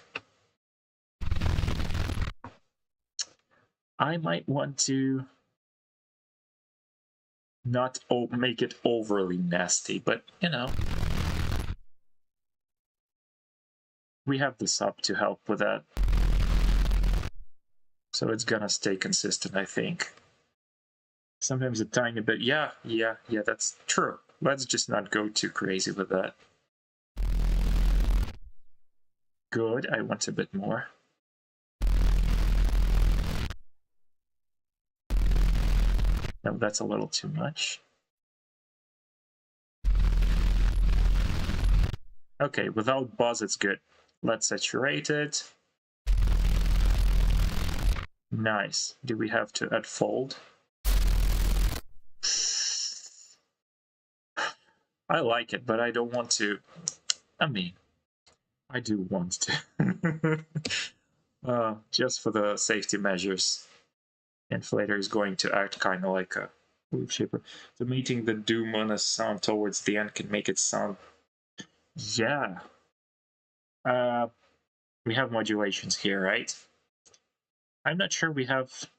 I might want to not make it overly nasty, but, you know. We have the sub to help with that. So it's gonna stay consistent, I think. Sometimes a tiny bit, yeah, that's true. Let's just not go too crazy with that. Good, I want a bit more. No, that's a little too much. Okay, without buzz it's good. Let's saturate it. Nice. Do we have to add fold? I like it, but I don't want to. I mean, I do want to. Just for the safety measures. Inflator is going to act kind of like a loop shaper. So meeting the doom on a sound towards the end can make it sound. Yeah. We have modulations here, right? I'm not sure we have.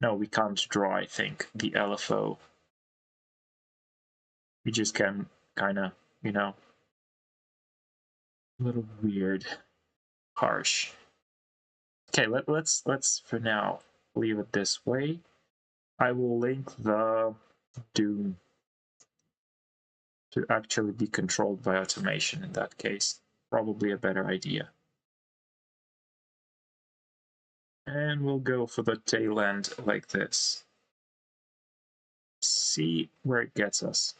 No, we can't draw, I think, the LFO. We just can kind of, you know, a little weird, harsh. Okay, let's for now leave it this way. I will link the Doom to actually be controlled by automation in that case. Probably a better idea. And we'll go for the tail end like this. See where it gets us.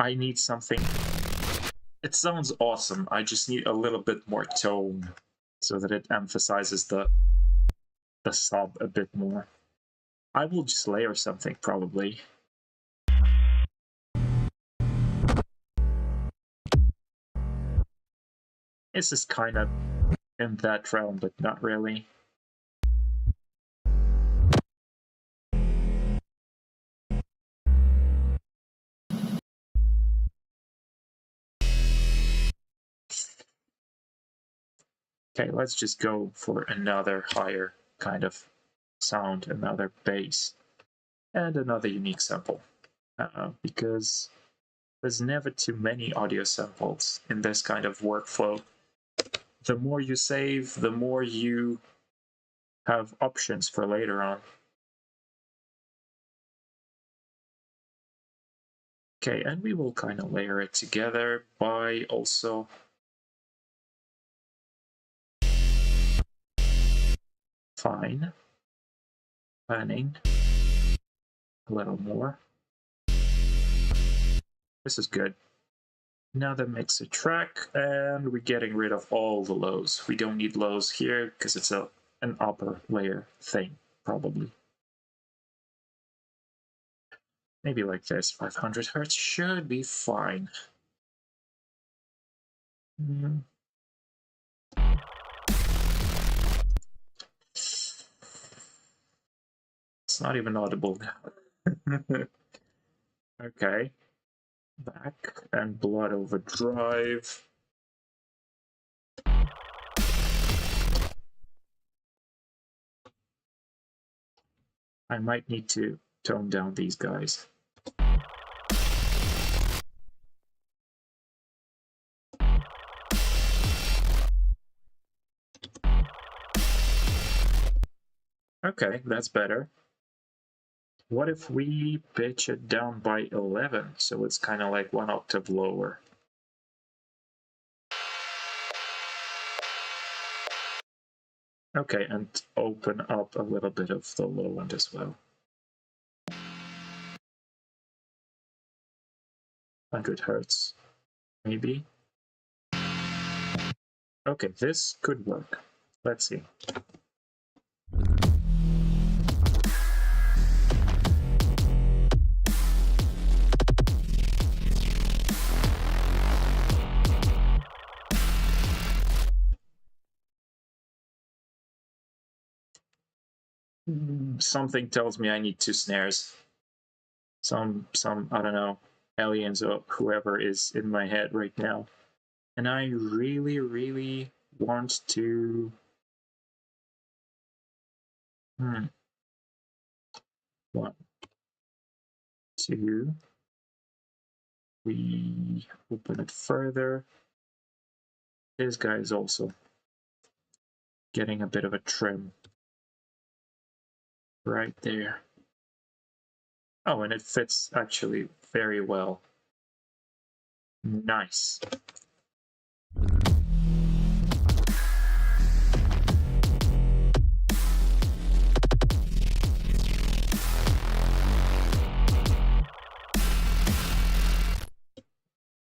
I need something. It sounds awesome. I just need a little bit more tone so that it emphasizes the sub a bit more. I will just layer something probably. This is kind of in that realm, but not really. Okay, let's just go for another higher kind of sound, another bass, and another unique sample. Because there's never too many audio samples in this kind of workflow. The more you save, the more you have options for later on. Okay, and we will kind of layer it together by also fine panning a little more. This is good. Now the mixer track, and we're getting rid of all the lows. We don't need lows here because it's an upper layer thing, probably. Maybe like this, 500 Hertz should be fine. it's not even audible now. Okay. Back and blood overdrive. I might need to tone down these guys. Okay, that's better. What if we pitch it down by 11, so it's kind of like 1 octave lower? Okay, and open up a little bit of the low end as well. 100 hertz, maybe. Okay, this could work. Let's see. Something tells me I need 2 snares. Some I don't know, aliens or whoever is in my head right now. And I really, really want to... 1, 2. We open it further. This guy is also getting a bit of a trim. Right there. Oh, and it fits actually very well. Nice.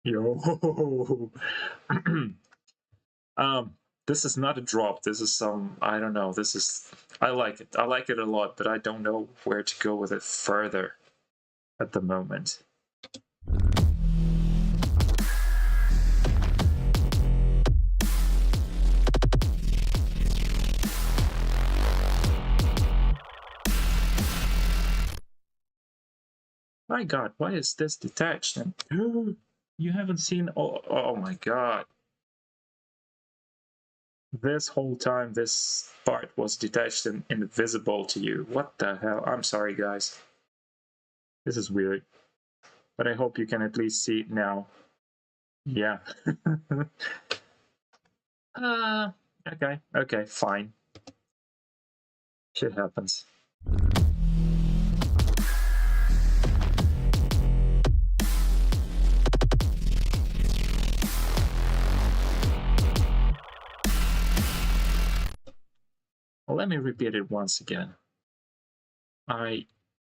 Yo. This is not a drop. This is some, I don't know. This is, I like it. I like it a lot, but I don't know where to go with it further at the moment. My God, why is this detached? And you haven't seen, oh my God. This whole time, this part was detached and invisible to you. What the hell? I'm sorry, guys. This is weird. But I hope you can at least see it now. Yeah. Okay, fine. Shit happens. Well, let me repeat it once again. I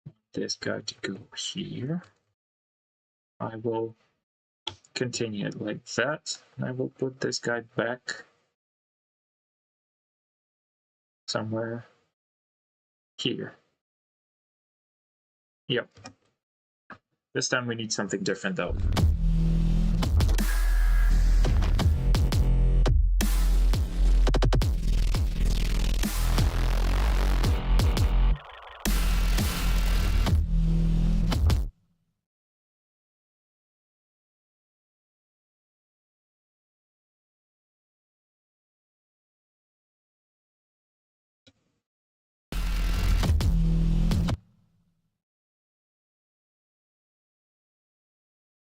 want this guy to go here. I will continue it like that. And I will put this guy back somewhere here. Yep. This time we need something different though.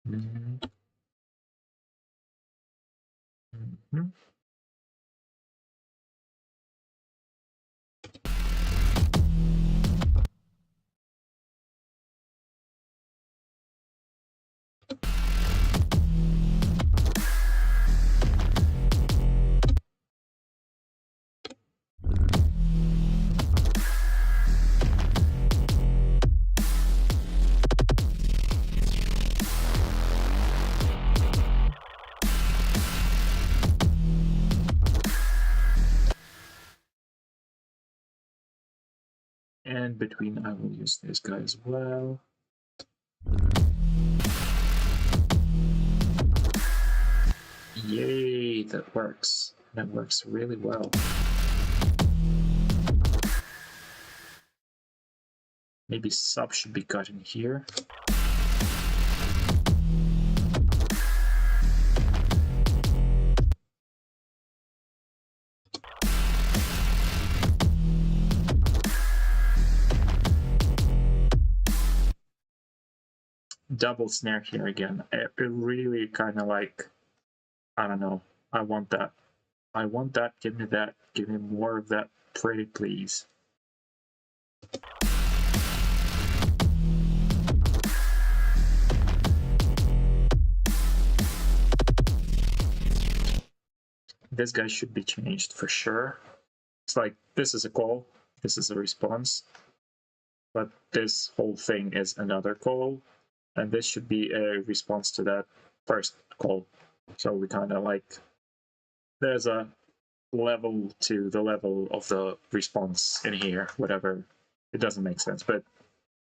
Mm-hmm. And between, I will use this guy as well. Yay, that works. That works really well. Maybe sub should be cut in here. Double snare here again. It really kind of like, I don't know. I want that. I want that. Give me that. Give me more of that, pretty please. This guy should be changed for sure. It's like, this is a call, this is a response, but this whole thing is another call, and this should be a response to that first call. So we kind of like, there's a level to the level of the response in here, whatever. It doesn't make sense, but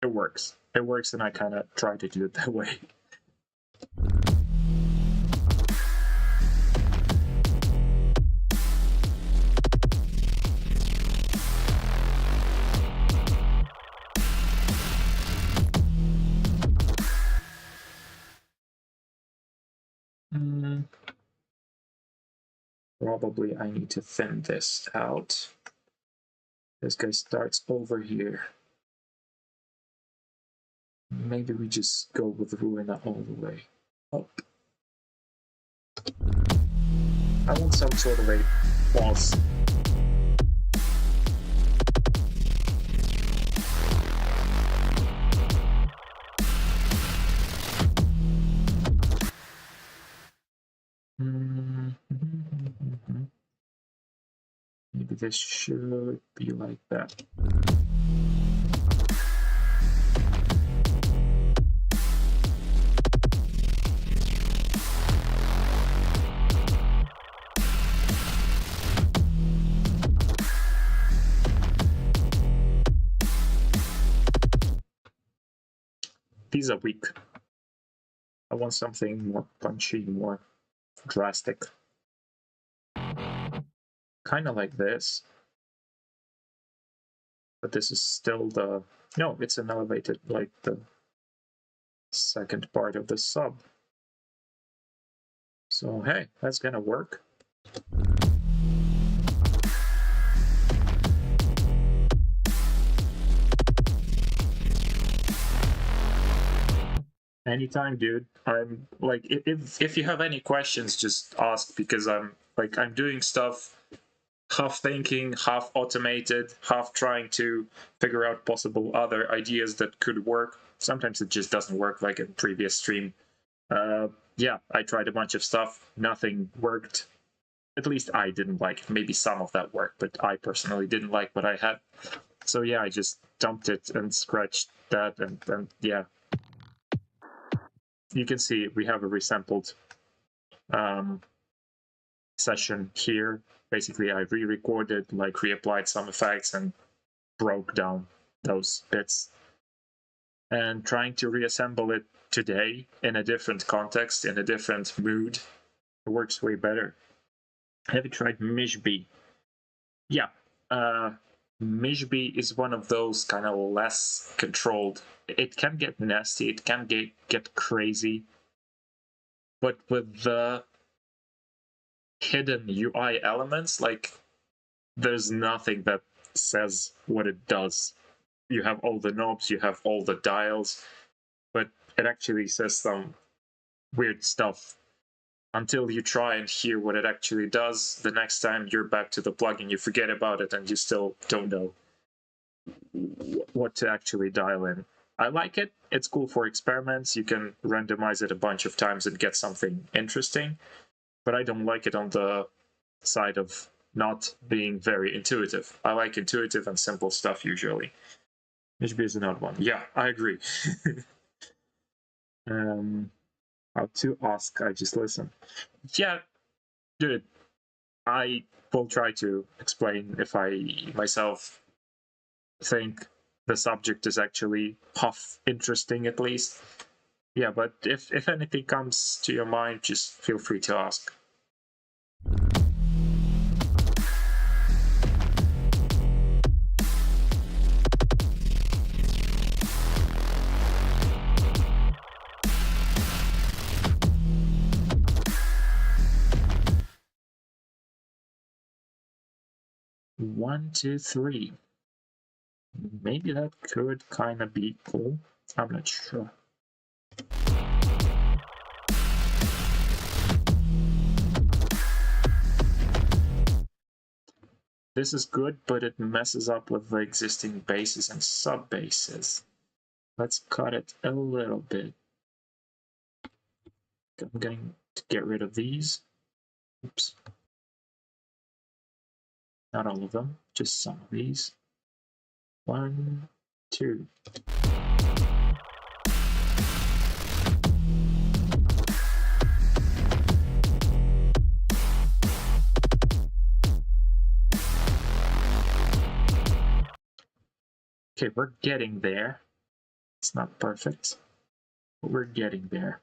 it works. It works, and I kind of try to do it that way. Probably I need to thin this out. This guy starts over here. Maybe we just go with Ruina all the way up. I want some sort of a pause. Maybe this should be like that. These are weak. I want something more punchy, more drastic. Kind of like this. But this is still the... No, it's an elevated, like the second part of the sub. So, hey, that's gonna work. Anytime, dude. I'm like, if you have any questions, just ask, because I'm doing stuff half thinking, half automated, half trying to figure out possible other ideas that could work. Sometimes it just doesn't work, like in previous stream. Yeah, I tried a bunch of stuff. Nothing worked. At least I didn't like it. Maybe some of that worked, but I personally didn't like what I had. So yeah, I just dumped it and scratched that, and yeah. You can see we have a resampled session here. Basically, I re-recorded, like reapplied some effects and broke down those bits. And trying to reassemble it today in a different context, in a different mood, it works way better. Have you tried Mishby? Yeah. Mishby is one of those kind of less controlled. It can get nasty, it can get crazy, but with the hidden UI elements, like, there's nothing that says what it does. You have all the knobs, you have all the dials, but it actually says some weird stuff. Until you try and hear what it actually does, the next time you're back to the plugin, you forget about it and you still don't know what to actually dial in. I like it. It's cool for experiments. You can randomize it a bunch of times and get something interesting, but I don't like it on the side of not being very intuitive. I like intuitive and simple stuff usually. HB is another one. Yeah, I agree. How to ask, I just listen. Yeah, dude, I will try to explain if I myself think the subject is actually half interesting, at least. Yeah, but if anything comes to your mind, just feel free to ask. 1, 2, 3. Maybe that could kind of be cool. I'm not sure. This is good, but it messes up with the existing bases and sub-bases. Let's cut it a little bit. I'm going to get rid of these. Oops. Not all of them, just some of these. 1, 2. Okay, we're getting there. It's not perfect, but we're getting there.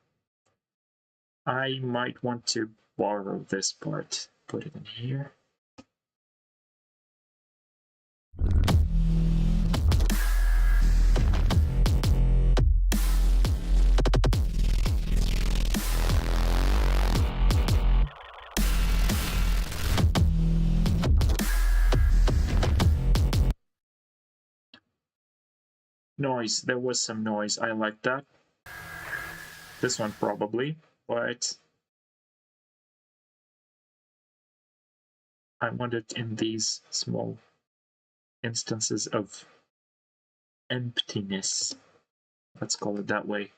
I might want to borrow this part, put it in here. Noise, there was some noise, I like that. This one probably, but I want it in these small instances of emptiness. Let's call it that way.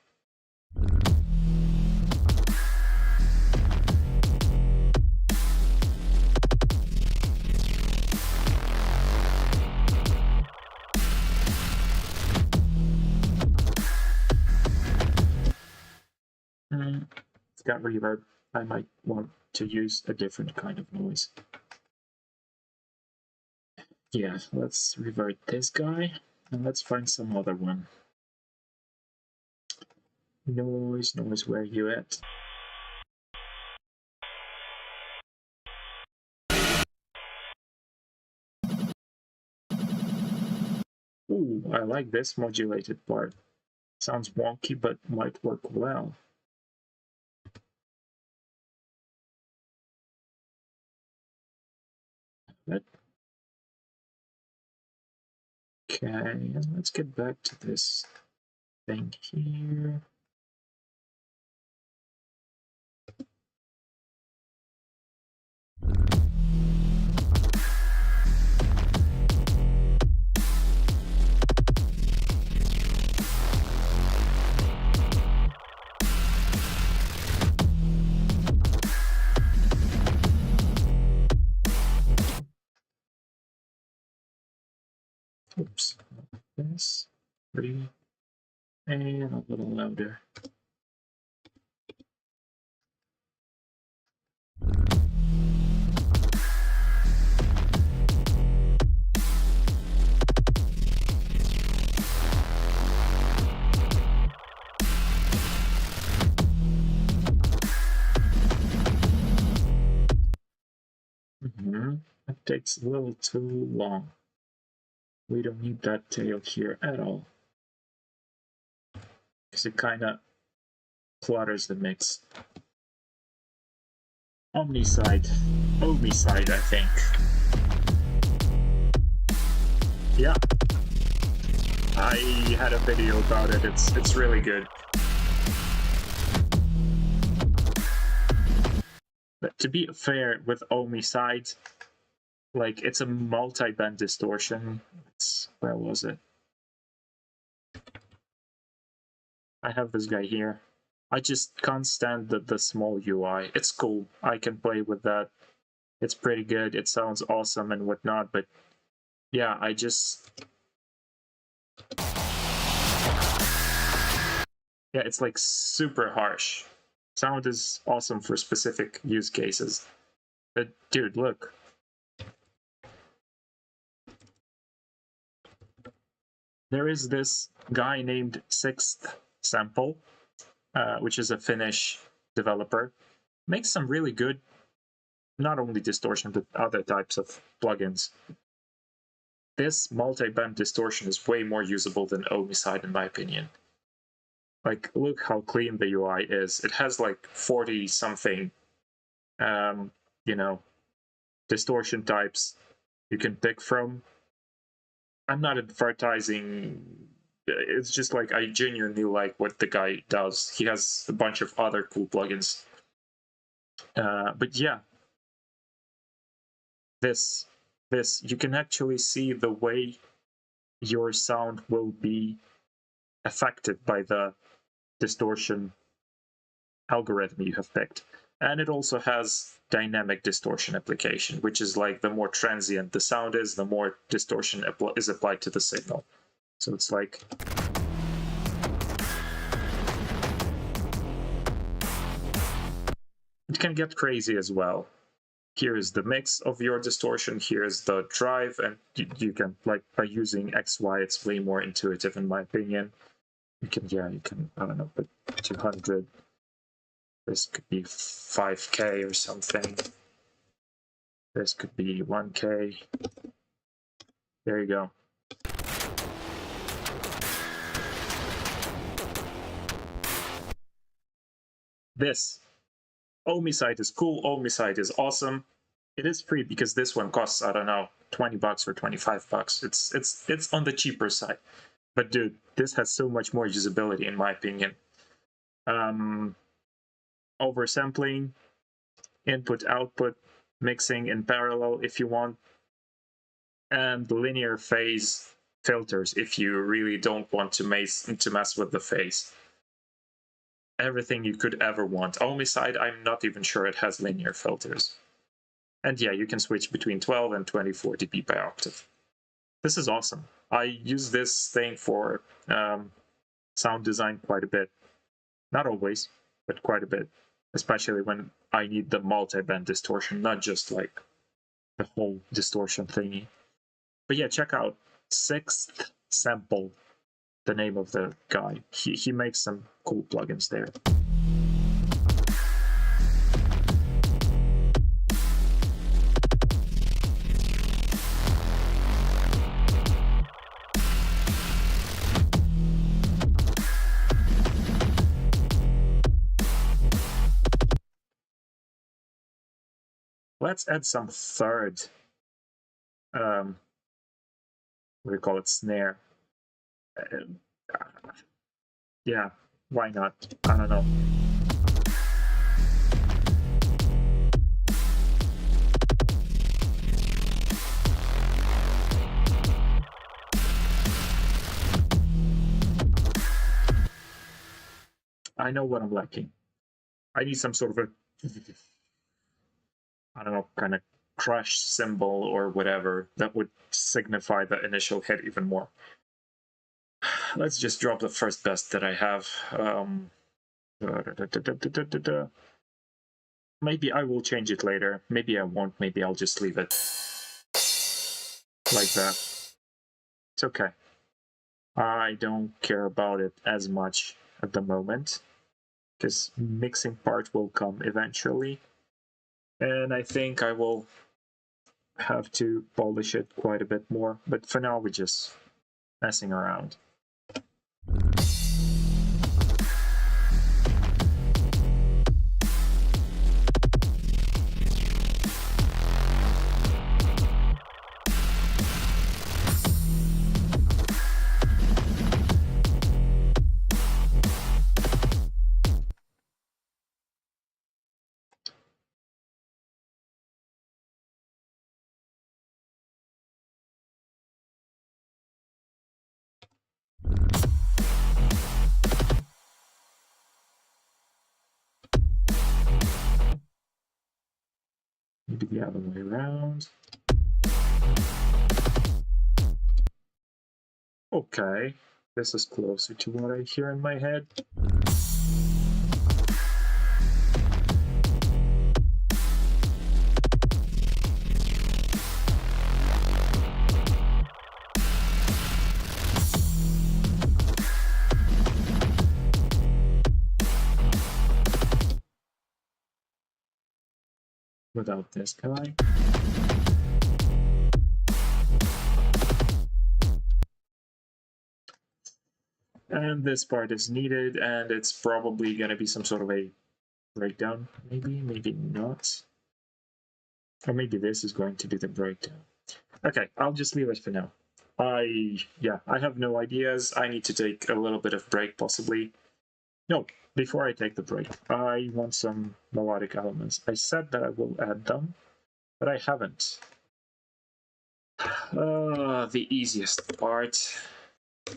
It's got reverb. I might want to use a different kind of noise. Yeah, let's revert this guy, and let's find some other one. Noise, where are you at? Ooh, I like this modulated part. Sounds wonky, but might work well. Okay, and let's get back to this thing here. Oops, this, 3, and a little louder. It takes a little too long. We don't need that tail here at all, because it kind of clutters the mix. Omnicide, I think. Yeah, I had a video about it. It's really good. But to be fair with Omnicide, like, it's a multi-band distortion. Where was it? I have this guy here. I just can't stand the small UI. It's cool. I can play with that. It's pretty good. It sounds awesome and whatnot, but yeah, I just... Yeah, it's like super harsh. Sound is awesome for specific use cases. But dude, look. There is this guy named Sixth Sample, which is a Finnish developer. Makes some really good, not only distortion, but other types of plugins. This multi-band distortion is way more usable than Omicide, in my opinion. Like, look how clean the UI is. It has like 40-something, distortion types. you can pick from. I'm not advertising. It's just like I genuinely like what the guy does. He has a bunch of other cool plugins. But yeah, this you can actually see the way your sound will be affected by the distortion algorithm you have picked. And it also has dynamic distortion application, which is like the more transient the sound is, the more distortion is applied to the signal. So it's like it can get crazy as well. Here is the mix of your distortion, here is the drive, and you can, like, by using XY, it's way more intuitive in my opinion. You can, I don't know, put 200. This could be 5K or something. This could be 1K. There you go. This Ohmicite is cool. Ohmicite is awesome. It is free because this one costs, I don't know, 20 bucks or 25 bucks. It's on the cheaper side. But dude, this has so much more usability in my opinion. Oversampling, input output, mixing in parallel if you want, and linear phase filters if you really don't want to mess with the phase. Everything you could ever want. Ohmicite, I'm not even sure it has linear filters. And yeah, you can switch between 12 and 24 dB per octave. This is awesome. I use this thing for sound design quite a bit. Not always, but quite a bit. Especially when I need the multi-band distortion, not just like the whole distortion thingy. But yeah, check out Sixth Sample, the name of the guy. He makes some cool plugins there. Let's add some third, what do you call it, snare. Yeah, why not? I don't know. I know what I'm lacking. I need some sort of a, I don't know, kind of crush cymbal or whatever that would signify the initial hit even more. Let's just drop the first best that I have. Maybe I will change it later. Maybe I won't. Maybe I'll just leave it like that. It's okay. I don't care about it as much at the moment, because mixing part will come eventually. And I think I will have to polish it quite a bit more. But for now, we're just messing around. Maybe the other way around. Okay, this is closer to what I hear in my head. Without this guy. And this part is needed, and it's probably going to be some sort of a breakdown, maybe not. Or maybe this is going to be the breakdown. Okay, I'll just leave it for now. I have no ideas. I need to take a little bit of break, possibly. No, before I take the break, I want some melodic elements. I said that I will add them, but I haven't. The easiest part.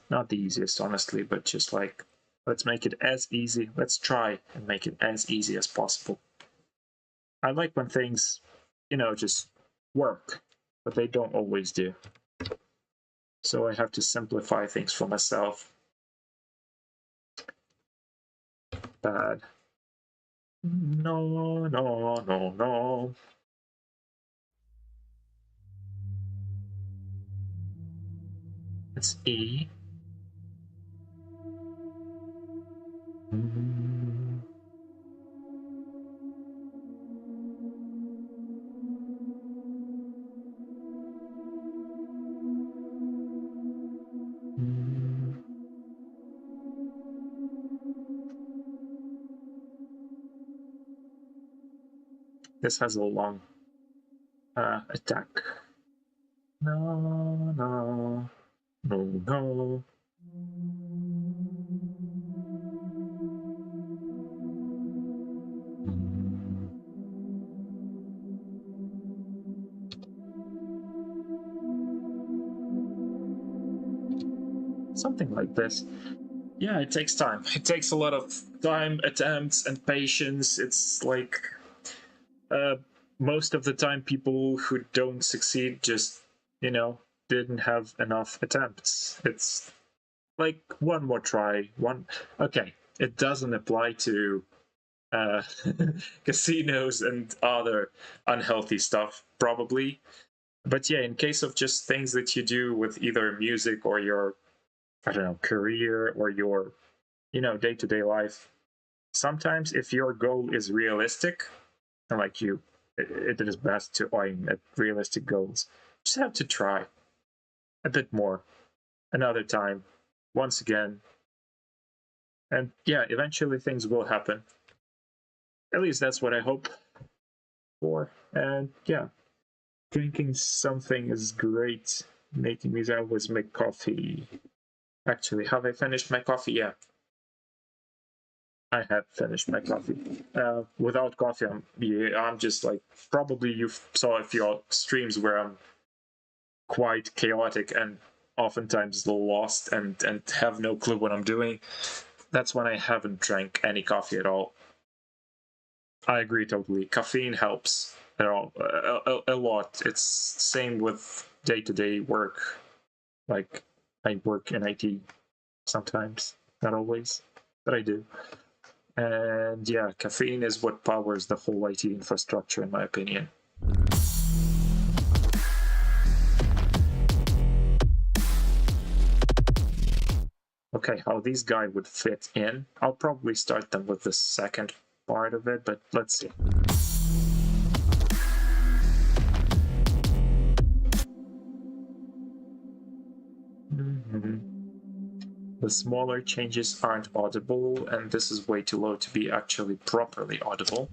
Not the easiest, honestly, but just like, let's make it as easy. Let's try and make it as easy as possible. I like when things, just work, but they don't always do. So I have to simplify things for myself. Bad. No, no, no, no. It's E. This has a long attack. No, no, no, no. Something like this. Yeah, it takes time. It takes a lot of time, attempts, and patience. It's like most of the time, people who don't succeed just, didn't have enough attempts. It's like one more try. Okay, it doesn't apply to casinos and other unhealthy stuff, probably. But yeah, in case of just things that you do with either music or your, I don't know, career or your, day-to-day life, sometimes if your goal is realistic, and like it is best to aim at realistic goals, you just have to try a bit more, another time, once again. And yeah, eventually things will happen. At least that's what I hope for. And yeah, drinking something is great. Making music, I always make coffee. Actually, have I finished my coffee? Yeah, I have finished my coffee. Without coffee, I'm just like, probably you saw a few streams where I'm quite chaotic and oftentimes lost and have no clue what I'm doing. That's when I haven't drank any coffee at all. I agree totally. Caffeine helps at all, a lot. It's same with day-to-day work. Like, I work in IT sometimes, not always, but I do. And yeah, caffeine is what powers the whole IT infrastructure, in my opinion. Okay, how these guys would fit in. I'll probably start them with the second part of it, but let's see. The smaller changes aren't audible, and this is way too low to be actually properly audible.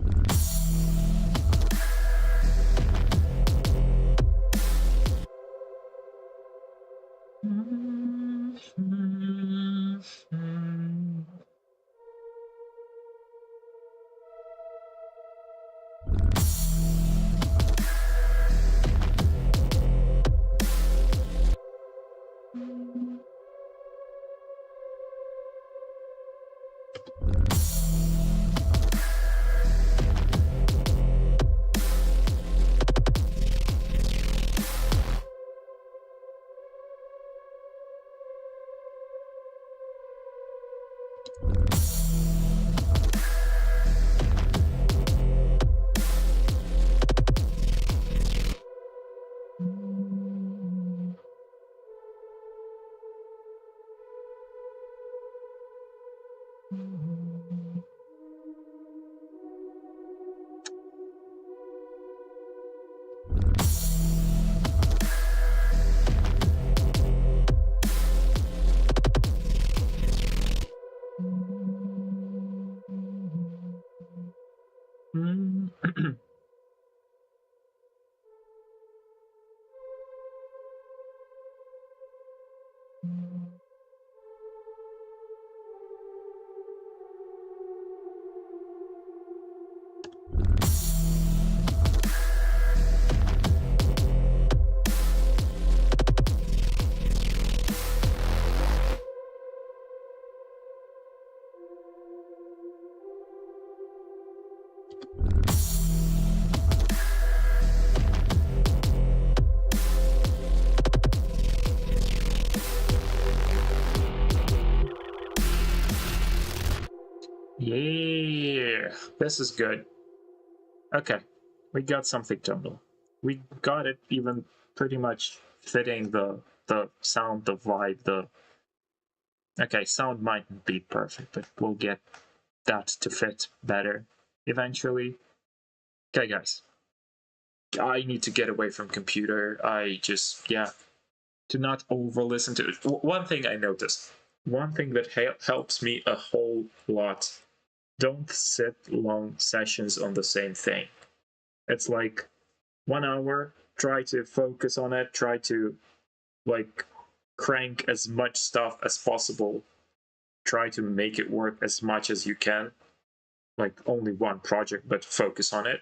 Yeah, this is good. Okay, we got something, Jungle. We got it even pretty much fitting the sound, the vibe, the okay, sound mightn't be perfect, but we'll get that to fit better eventually. Okay, guys. I need to get away from computer. I just to not over listen to it. One thing I noticed, one thing that helps me a whole lot. Don't sit long sessions on the same thing. It's like 1 hour. Try to focus on it. Try to like crank as much stuff as possible. Try to make it work as much as you can. Like only one project, but focus on it.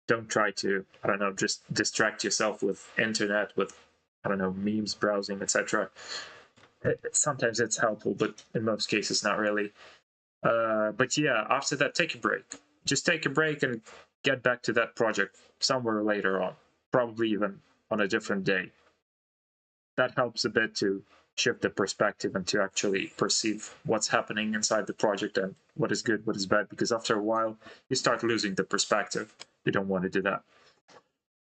Don't try to, I don't know, just distract yourself with internet, with, I don't know, memes, browsing, etc. Sometimes it's helpful, but in most cases, not really. But yeah, after that, take a break. Just take a break and get back to that project somewhere later on, probably even on a different day. That helps a bit to shift the perspective and to actually perceive what's happening inside the project and what is good, what is bad, because after a while, you start losing the perspective. You don't want to do that.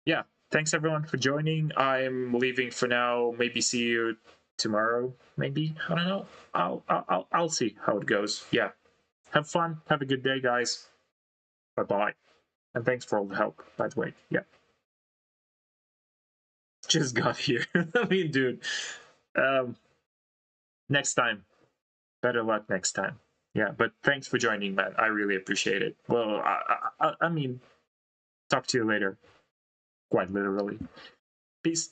Yeah, thanks everyone for joining. I'm leaving for now. Maybe see you tomorrow. Maybe, I don't know. I'll see how it goes. Yeah, have fun. Have a good day, guys. Bye bye. And thanks for all the help, by the way. Yeah. Just got here. I mean, dude. Next time. Better luck next time. Yeah, but thanks for joining, man. I really appreciate it. Well, I mean, talk to you later. Quite literally. Peace.